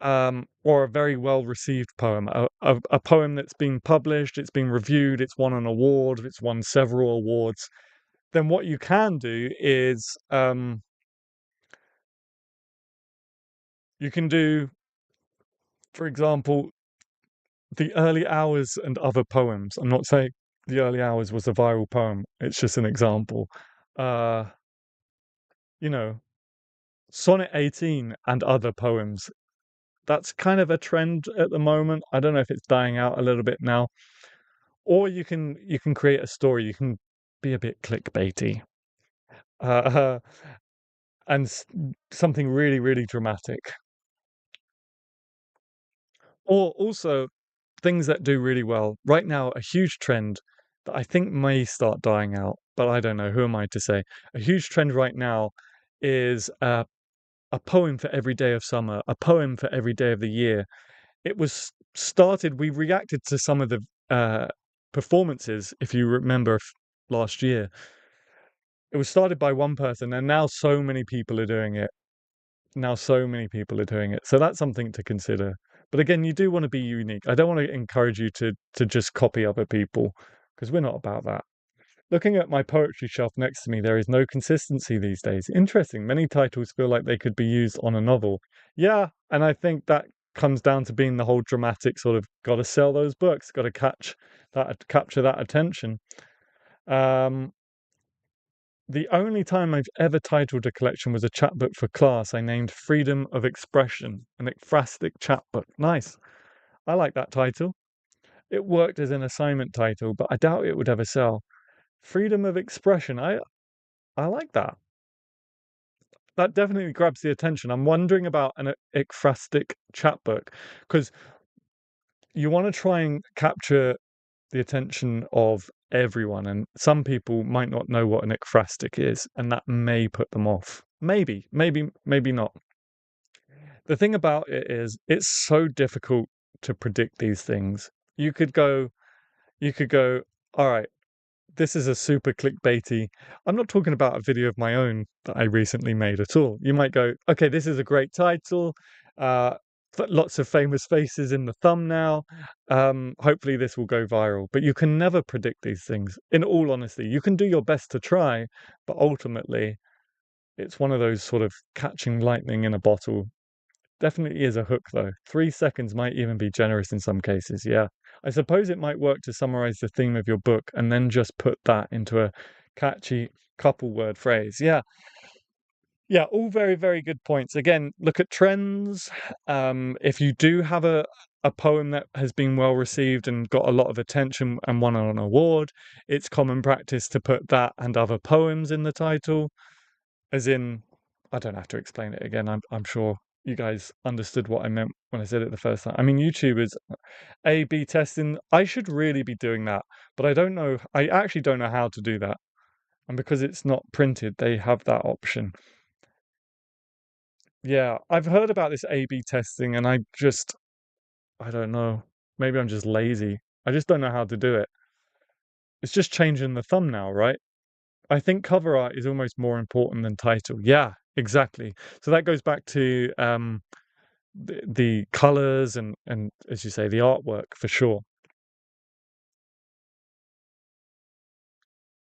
or a very well received poem, a poem that's been published, it's been reviewed, it's won an award, it's won several awards, then what you can do is you can do, for example, The Early Hours and Other Poems. I'm not saying The Early Hours was a viral poem. It's just an example. Uh, you know, Sonnet 18 and Other Poems. That's kind of a trend at the moment. I don't know if it's dying out a little bit now. Or you can create a story. You can be a bit clickbaity. Uh, and something really, really dramatic. Or also things that do really well. Right now, a huge trend that I think may start dying out, but I don't know. Who am I to say? A huge trend right now is a poem for every day of summer, a poem for every day of the year. It was started, we reacted to some of the performances, if you remember last year. It was started by one person, and now so many people are doing it. Now so many people are doing it. So that's something to consider. But again, you do want to be unique. I don't want to encourage you to just copy other people because we're not about that. Looking at my poetry shelf next to me, there is no consistency these days. Interesting. Many titles feel like they could be used on a novel. Yeah, and I think that comes down to being the whole dramatic sort of got to sell those books, got to capture that attention. Um, the only time I've ever titled a collection was a chapbook for class. I named Freedom of Expression, an ekphrastic chapbook. Nice. I like that title. It worked as an assignment title, but I doubt it would ever sell. Freedom of Expression. I like that. that definitely grabs the attention. I'm wondering about an ekphrastic chapbook because you want to try and capture the attention of everyone, and some people might not know what an ekphrastic is, and that may put them off. Maybe not. The thing about it is, it's so difficult to predict these things. You could go, you could go, all right, this is a super clickbaity. I'm not talking about a video of my own that I recently made at all. You might go, okay, this is a great title. Uh, Lots of famous faces in the thumbnail. Hopefully, this will go viral. But you can never predict these things. In all honesty, you can do your best to try, but ultimately, it's one of those sort of catching lightning in a bottle. Definitely is a hook, though. 3 seconds might even be generous in some cases, yeah. I suppose it might work to summarize the theme of your book and then just put that into a catchy couple word phrase. Yeah. Yeah, all very, very good points. Again, look at trends. If you do have a poem that has been well received and got a lot of attention and won an award, it's common practice to put that and other poems in the title. As in, I don't have to explain it again. I'm sure you guys understood what I meant when I said it the first time. I mean, YouTube is A/B testing. I should really be doing that, but I don't know. I actually don't know how to do that. And because it's not printed, they have that option. Yeah, I've heard about this A/B testing, and I don't know. Maybe I'm just lazy. I just don't know how to do it. It's just changing the thumbnail, right? I think cover art is almost more important than title. Yeah, exactly. So that goes back to the colors and as you say, the artwork for sure.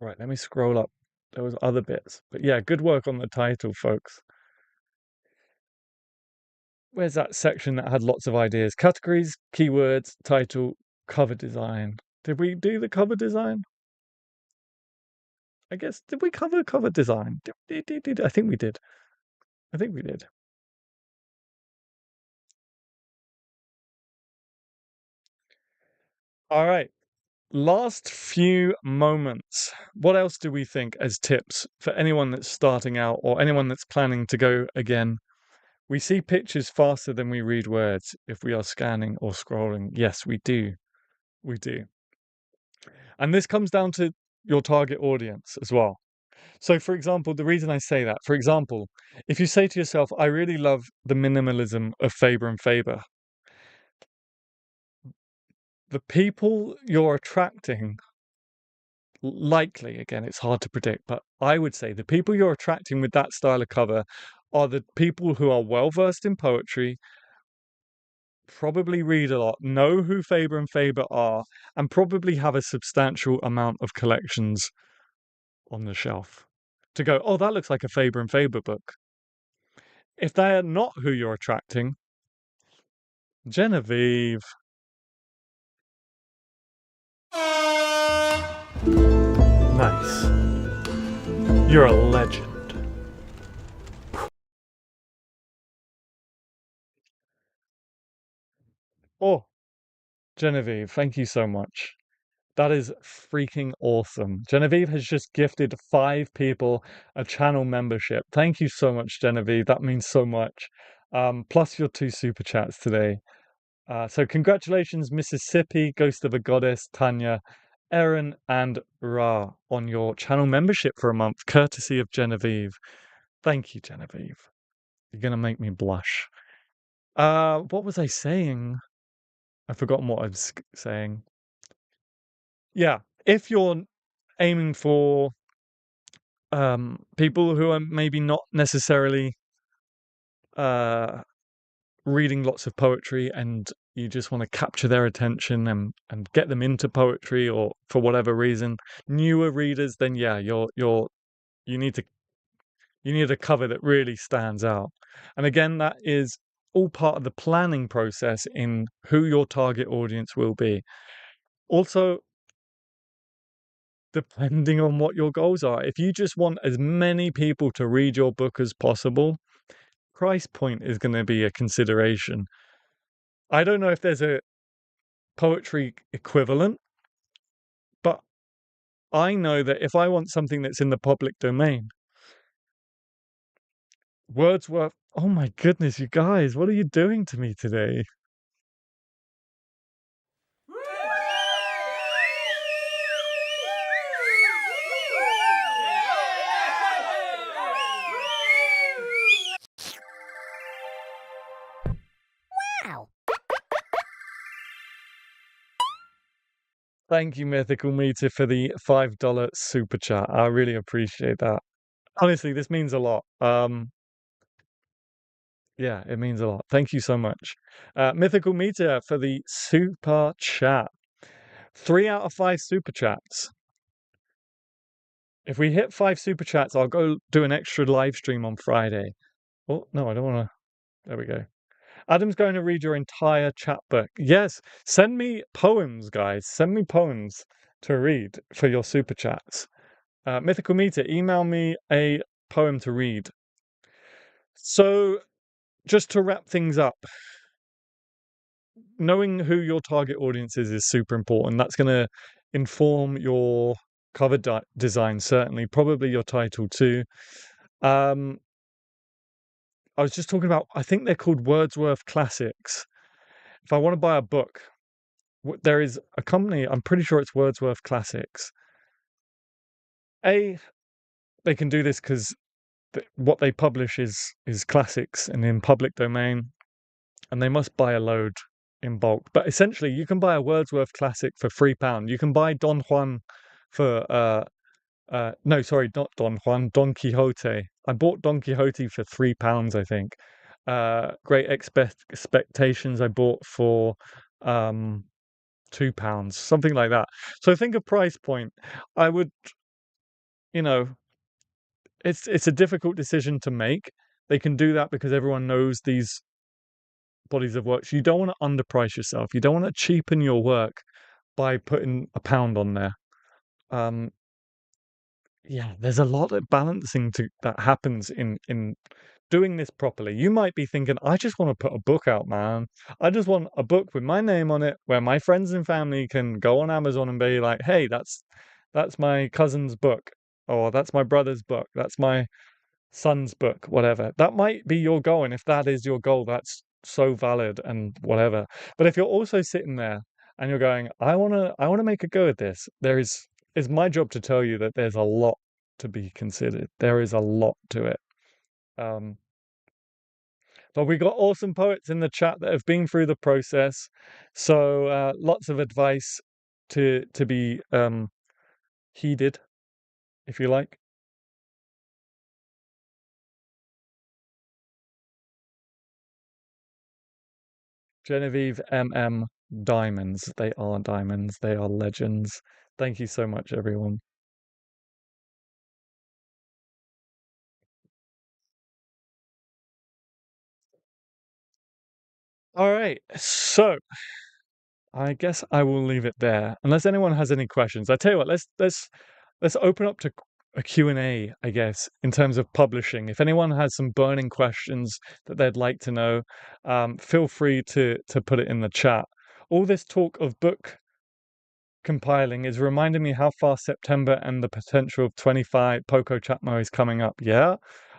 Right, let me scroll up. There was other bits, but yeah, good work on the title, folks. Where's that section that had lots of ideas? Categories, keywords, title, cover design. Did we do the cover design? I guess, did we cover cover design? I think we did. I think we did. All right. Last few moments. What else do we think as tips for anyone that's starting out or anyone that's planning to go again? We see pictures faster than we read words if we are scanning or scrolling. Yes, we do. We do. And this comes down to your target audience as well. So, for example, the reason I say that, for example, if you say to yourself, I really love the minimalism of Faber and Faber, the people you're attracting, likely, again, it's hard to predict, but I would say the people you're attracting with that style of cover are the people who are well versed in poetry, probably read a lot, know who Faber and Faber are, and probably have a substantial amount of collections on the shelf. To go, oh, that looks like a Faber and Faber book. If they're not who you're attracting, Genevieve. Nice. You're a legend. Oh, Genevieve, thank you so much. That is freaking awesome. Genevieve has just gifted 5 people a channel membership. Thank you so much, Genevieve. That means so much. Plus your 2 super chats today. So congratulations, Mississippi, Ghost of a Goddess, Tanya, Erin, and Ra on your channel membership for a month, courtesy of Genevieve. Thank you, Genevieve. You're gonna make me blush. What was I saying? I've forgotten what I was saying. Yeah, if you're aiming for people who are maybe not necessarily uh, reading lots of poetry and you just want to capture their attention and get them into poetry or for whatever reason, newer readers, then yeah, you need to you need a cover that really stands out. And again, that is all part of the planning process in who your target audience will be. Also, depending on what your goals are, if you just want as many people to read your book as possible, price point is going to be a consideration. I don't know if there's a poetry equivalent, but I know that if I want something that's in the public domain, Wordsworth. Oh my goodness, you guys, what are you doing to me today? Wow. Thank you, Mythical Meter, for the $5 super chat. I really appreciate that. Honestly, this means a lot. Yeah, it means a lot. Thank you so much. Mythical Meter for the super chat. 3 out of 5 super chats. If we hit 5 super chats, I'll go do an extra live stream on Friday. Oh, no, I don't want to. There we go. Adam's going to read your entire chat book. Yes, send me poems, guys. Send me poems to read for your super chats. Mythical Meter, email me a poem to read. So, just to wrap things up, knowing who your target audience is super important. That's going to inform your cover design, certainly, probably your title too. I was just talking about, I think they're called Wordsworth Classics. If I want to buy a book, there is a company, I'm pretty sure it's Wordsworth Classics. They can do this because what they publish is classics and in public domain, and they must buy a load in bulk. But essentially, you can buy a Wordsworth classic for £3. You can buy Don Juan for no, sorry, not Don Juan, Don Quixote. I bought Don Quixote for £3, I think. Great Expectations I bought for £2, something like that. So I think a price point, I would, you know, it's a difficult decision to make. They can do that because everyone knows these bodies of work. So you don't want to underprice yourself. You don't want to cheapen your work by putting £1 on there. Um, yeah, there's a lot of balancing that happens in doing this properly. You might be thinking, I just want to put a book out, man. I just want a book with my name on it where my friends and family can go on Amazon and be like, hey, that's my cousin's book, or that's my brother's book, that's my son's book, whatever. That might be your goal, and if that is your goal, that's so valid and whatever. But if you're also sitting there and you're going, I wanna make a go at this, there is it's my job to tell you that there's a lot to be considered. There is a lot to it. Um, but we got awesome poets in the chat that have been through the process, so lots of advice to be heeded, if you like. Genevieve MM diamonds. They are diamonds. They are legends. Thank you so much, everyone. All right. So I guess I will leave it there. Unless anyone has any questions. I tell you what, let's open up to a Q&A, I guess, in terms of publishing. If anyone has some burning questions that they'd like to know, feel free to put it in the chat. All this talk of book compiling is reminding me how fast September and the potential of 25 Poco Chatmo is coming up. Yeah,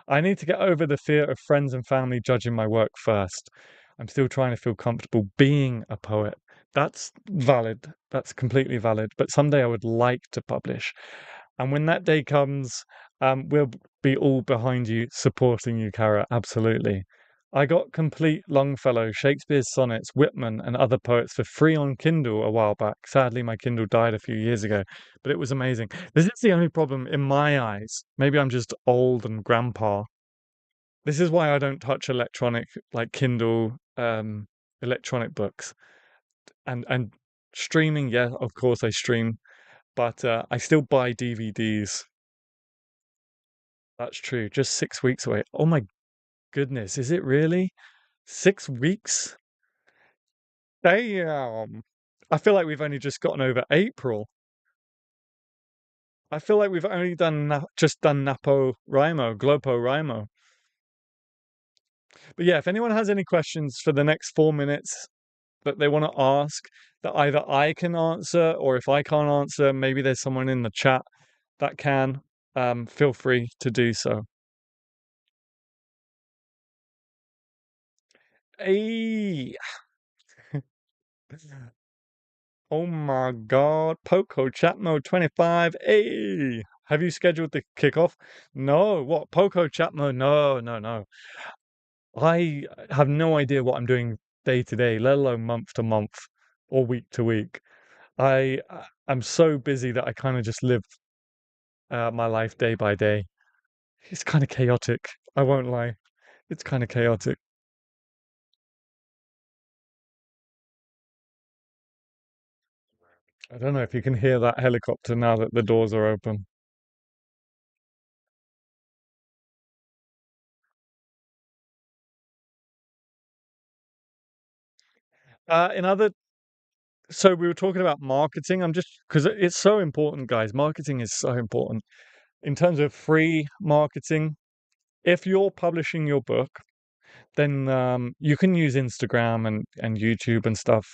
I need to get over the fear of friends and family judging my work first. I'm still trying to feel comfortable being a poet. That's valid. That's completely valid. But someday I would like to publish. And when that day comes, we'll be all behind you, supporting you, Cara. Absolutely. I got complete Longfellow, Shakespeare's sonnets, Whitman, and other poets for free on Kindle a while back. Sadly, my Kindle died a few years ago, but it was amazing. This is the only problem in my eyes. Maybe I'm just old and grandpa. This is why I don't touch electronic, like Kindle, electronic books. And streaming, yeah, of course I stream, but I still buy DVDs. That's true. Just 6 weeks away. Oh my goodness, is it really? 6 weeks? Damn. I feel like we've only just gotten over April. I feel like we've only just done Glopo Rimo. But yeah, if anyone has any questions for the next 4 minutes that they want to ask that either I can answer or if I can't answer, maybe there's someone in the chat that can, feel free to do so. Hey, oh my God, Poco chat mode 25. Hey, have you scheduled the kickoff? No, what? Poco chat mode? No, no, no. I have no idea what I'm doing day to day, let alone month to month or week to week. I'm so busy that I kind of just live my life day by day. It's kind of chaotic. I won't lie. It's kind of chaotic. I don't know if you can hear that helicopter now that the doors are open. In other, so we were talking about marketing. I'm just because it's so important, guys. Marketing is so important in terms of free marketing. If you're publishing your book, then you can use Instagram and YouTube and stuff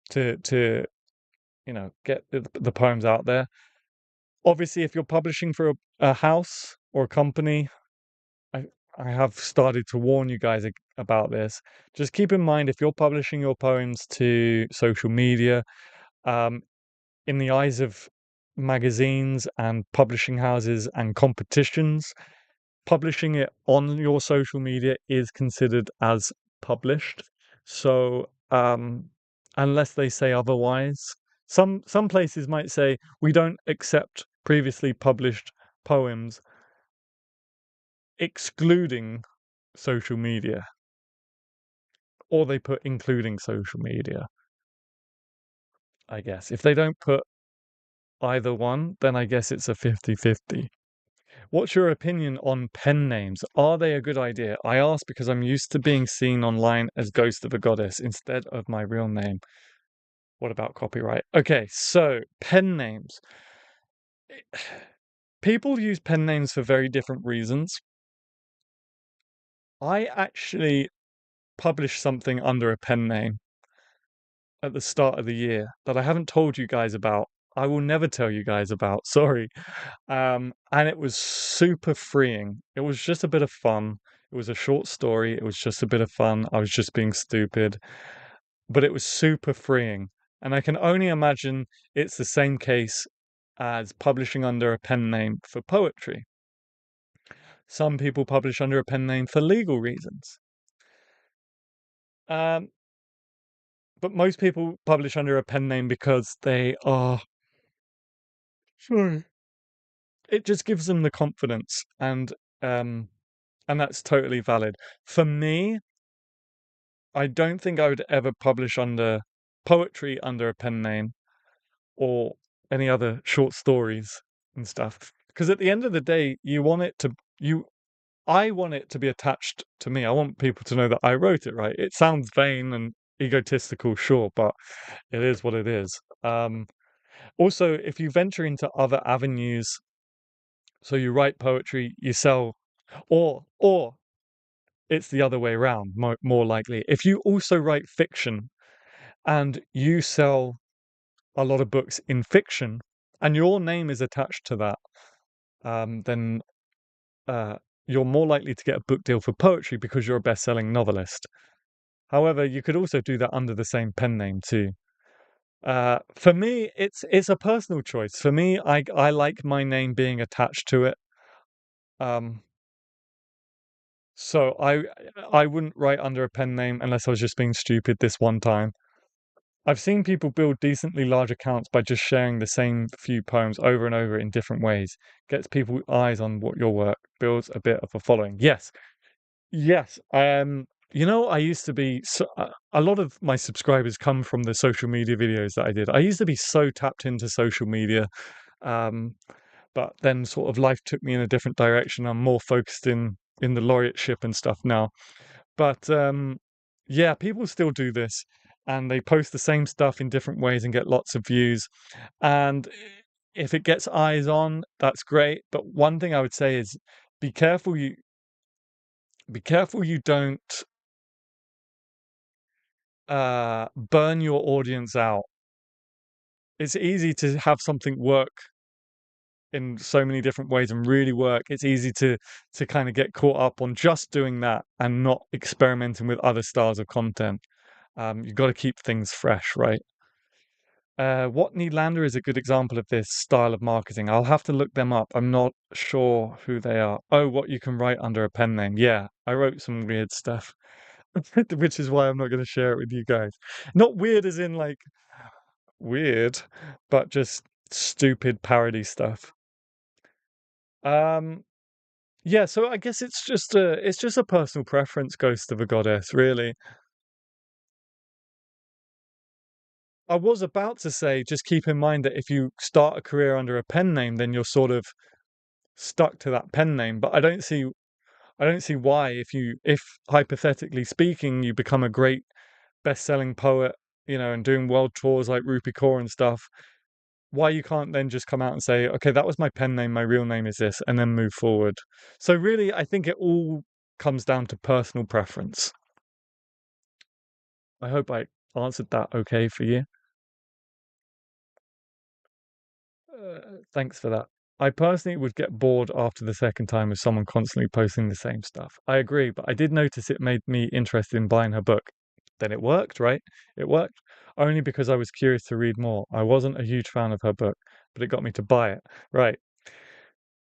to get the poems out there. Obviously, if you're publishing for a house or a company, I I have started to warn you guys about this. Just keep in mind if you're publishing your poems to social media, um, in the eyes of magazines and publishing houses and competitions, publishing it on your social media is considered as published. So, unless they say otherwise, some places might say we don't accept previously published poems, excluding social media, or they put including social media, I guess. If they don't put either one, then I guess it's a 50-50. What's your opinion on pen names? Are they a good idea? I ask because I'm used to being seen online as Ghost of a Goddess instead of my real name. What about copyright? Okay, so pen names. People use pen names for very different reasons. I actually published something under a pen name at the start of the year that I haven't told you guys about. I will never tell you guys about, sorry. And it was super freeing. It was just a bit of fun. It was a short story. It was just a bit of fun. I was just being stupid, but it was super freeing. And I can only imagine it's the same case as publishing under a pen name for poetry. Some people publish under a pen name for legal reasons. Um, but most people publish under a pen name because they are, sorry, it just gives them the confidence um and that's totally valid. For me, I don't think I would ever publish under poetry under a pen name or any other short stories and stuff. Because at the end of the day, I want it to be attached to me. I want people to know that I wrote it, right? It sounds vain and egotistical, sure, but it is what it is. Also, if you venture into other avenues, so you write poetry, you sell, or it's the other way around, more likely. If you also write fiction and you sell a lot of books in fiction and your name is attached to that, then uh, you're more likely to get a book deal for poetry because you're a best-selling novelist. However, you could also do that under the same pen name too. For me, it's a personal choice. For me, I like my name being attached to it. Um, so I wouldn't write under a pen name unless I was just being stupid this one time. I've seen people build decently large accounts by just sharing the same few poems over and over in different ways. Gets people eyes on what your work, builds a bit of a following. Yes, yes. I used to be a lot of my subscribers come from the social media videos that I did. I used to be so tapped into social media, um, but then sort of life took me in a different direction. I'm more focused in the laureateship and stuff now. But yeah, people still do this and they post the same stuff in different ways and get lots of views. And if it gets eyes on, that's great. But one thing I would say is be careful you don't burn your audience out. It's easy to have something work in so many different ways and really work, it's easy to kind of get caught up on just doing that and not experimenting with other styles of content. You've got to keep things fresh, right? What Lander is a good example of this style of marketing. I'll have to look them up. I'm not sure who they are. Oh, what you can write under a pen name. Yeah, I wrote some weird stuff, which is why I'm not going to share it with you guys. Not weird as in like weird, but just stupid parody stuff. Um, yeah, so I guess it's just a personal preference, Ghost of a Goddess, really. I was about to say, just keep in mind that if you start a career under a pen name, then you're sort of stuck to that pen name. But I don't see why if hypothetically speaking, you become a great best-selling poet, you know, and doing world tours like Rupi Kaur and stuff, why you can't then just come out and say, okay, that was my pen name, my real name is this, and then move forward. So really, I think it all comes down to personal preference. I hope I answered that okay for you. Thanks for that. I personally would get bored after the second time of someone constantly posting the same stuff. I agree, but I did notice it made me interested in buying her book. Then it worked, right? It worked only because I was curious to read more. I wasn't a huge fan of her book, but it got me to buy it. Right.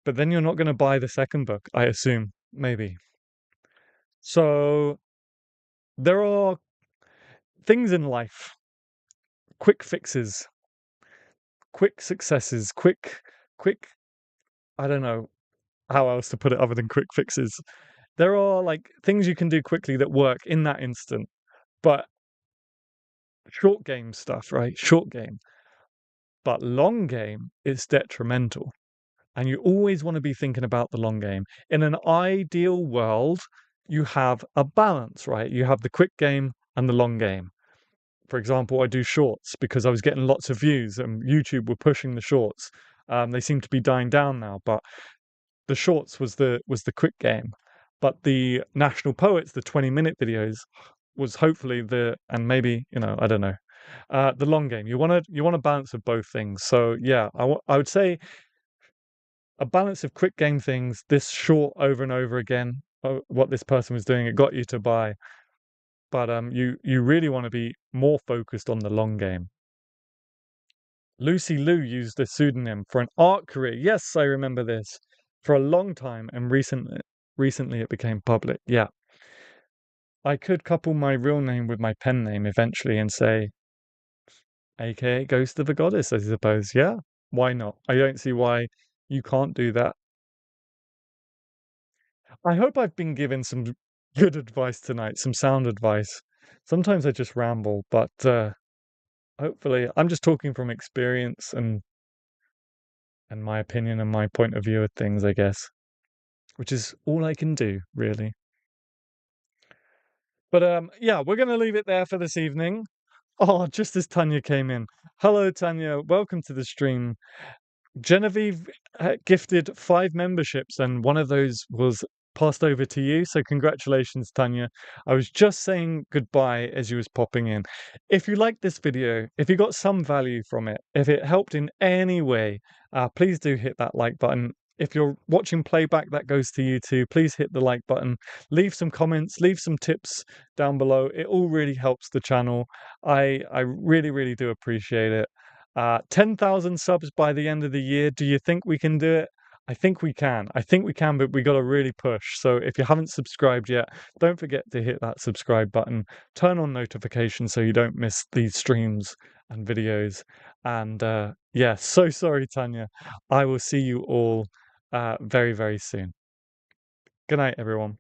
But then you're not going to buy the second book, I assume. Maybe. So there are things in life, quick fixes, quick successes, quick, I don't know how else to put it other than quick fixes. There are like things you can do quickly that work in that instant, but short game stuff, right? Short game. But long game is detrimental. And you always want to be thinking about the long game. In an ideal world, you have a balance, right? You have the quick game and the long game. For example, I do shorts because I was getting lots of views and YouTube were pushing the shorts. They seem to be dying down now, but the shorts was the quick game. But the national poets, the 20-minute videos, was hopefully and maybe, you know, I don't know, the long game. You want a balance of both things. So yeah, I would say a balance of quick game things, this short over and over again, what this person was doing, it got you to buy. But you really want to be more focused on the long game. Lucy Liu used a pseudonym for an art career. Yes, I remember this. For a long time, and recently it became public. Yeah. I could couple my real name with my pen name eventually and say, aka Ghost of a Goddess, I suppose. Yeah. Why not? I don't see why you can't do that. I hope I've been given some good advice tonight, some sound advice. Sometimes I just ramble, but hopefully I'm just talking from experience and my opinion and my point of view of things, I guess, which is all I can do, really. But yeah, we're gonna leave it there for this evening. Oh, just as Tanya came in. Hello, Tanya. Welcome to the stream. Genevieve gifted 5 memberships, and one of those was passed over to you. So congratulations, Tanya. I was just saying goodbye as you was popping in. If you liked this video, if you got some value from it, if it helped in any way, please do hit that like button. If you're watching playback, that goes to you too. Please hit the like button. Leave some comments, leave some tips down below. It all really helps the channel. I really, really do appreciate it. 10,000 subs by the end of the year. Do you think we can do it? I think we can. I think we can, but we got to really push. So if you haven't subscribed yet, don't forget to hit that subscribe button. Turn on notifications so you don't miss these streams and videos. And yeah, so sorry, Tanya. I will see you all very, very soon. Good night, everyone.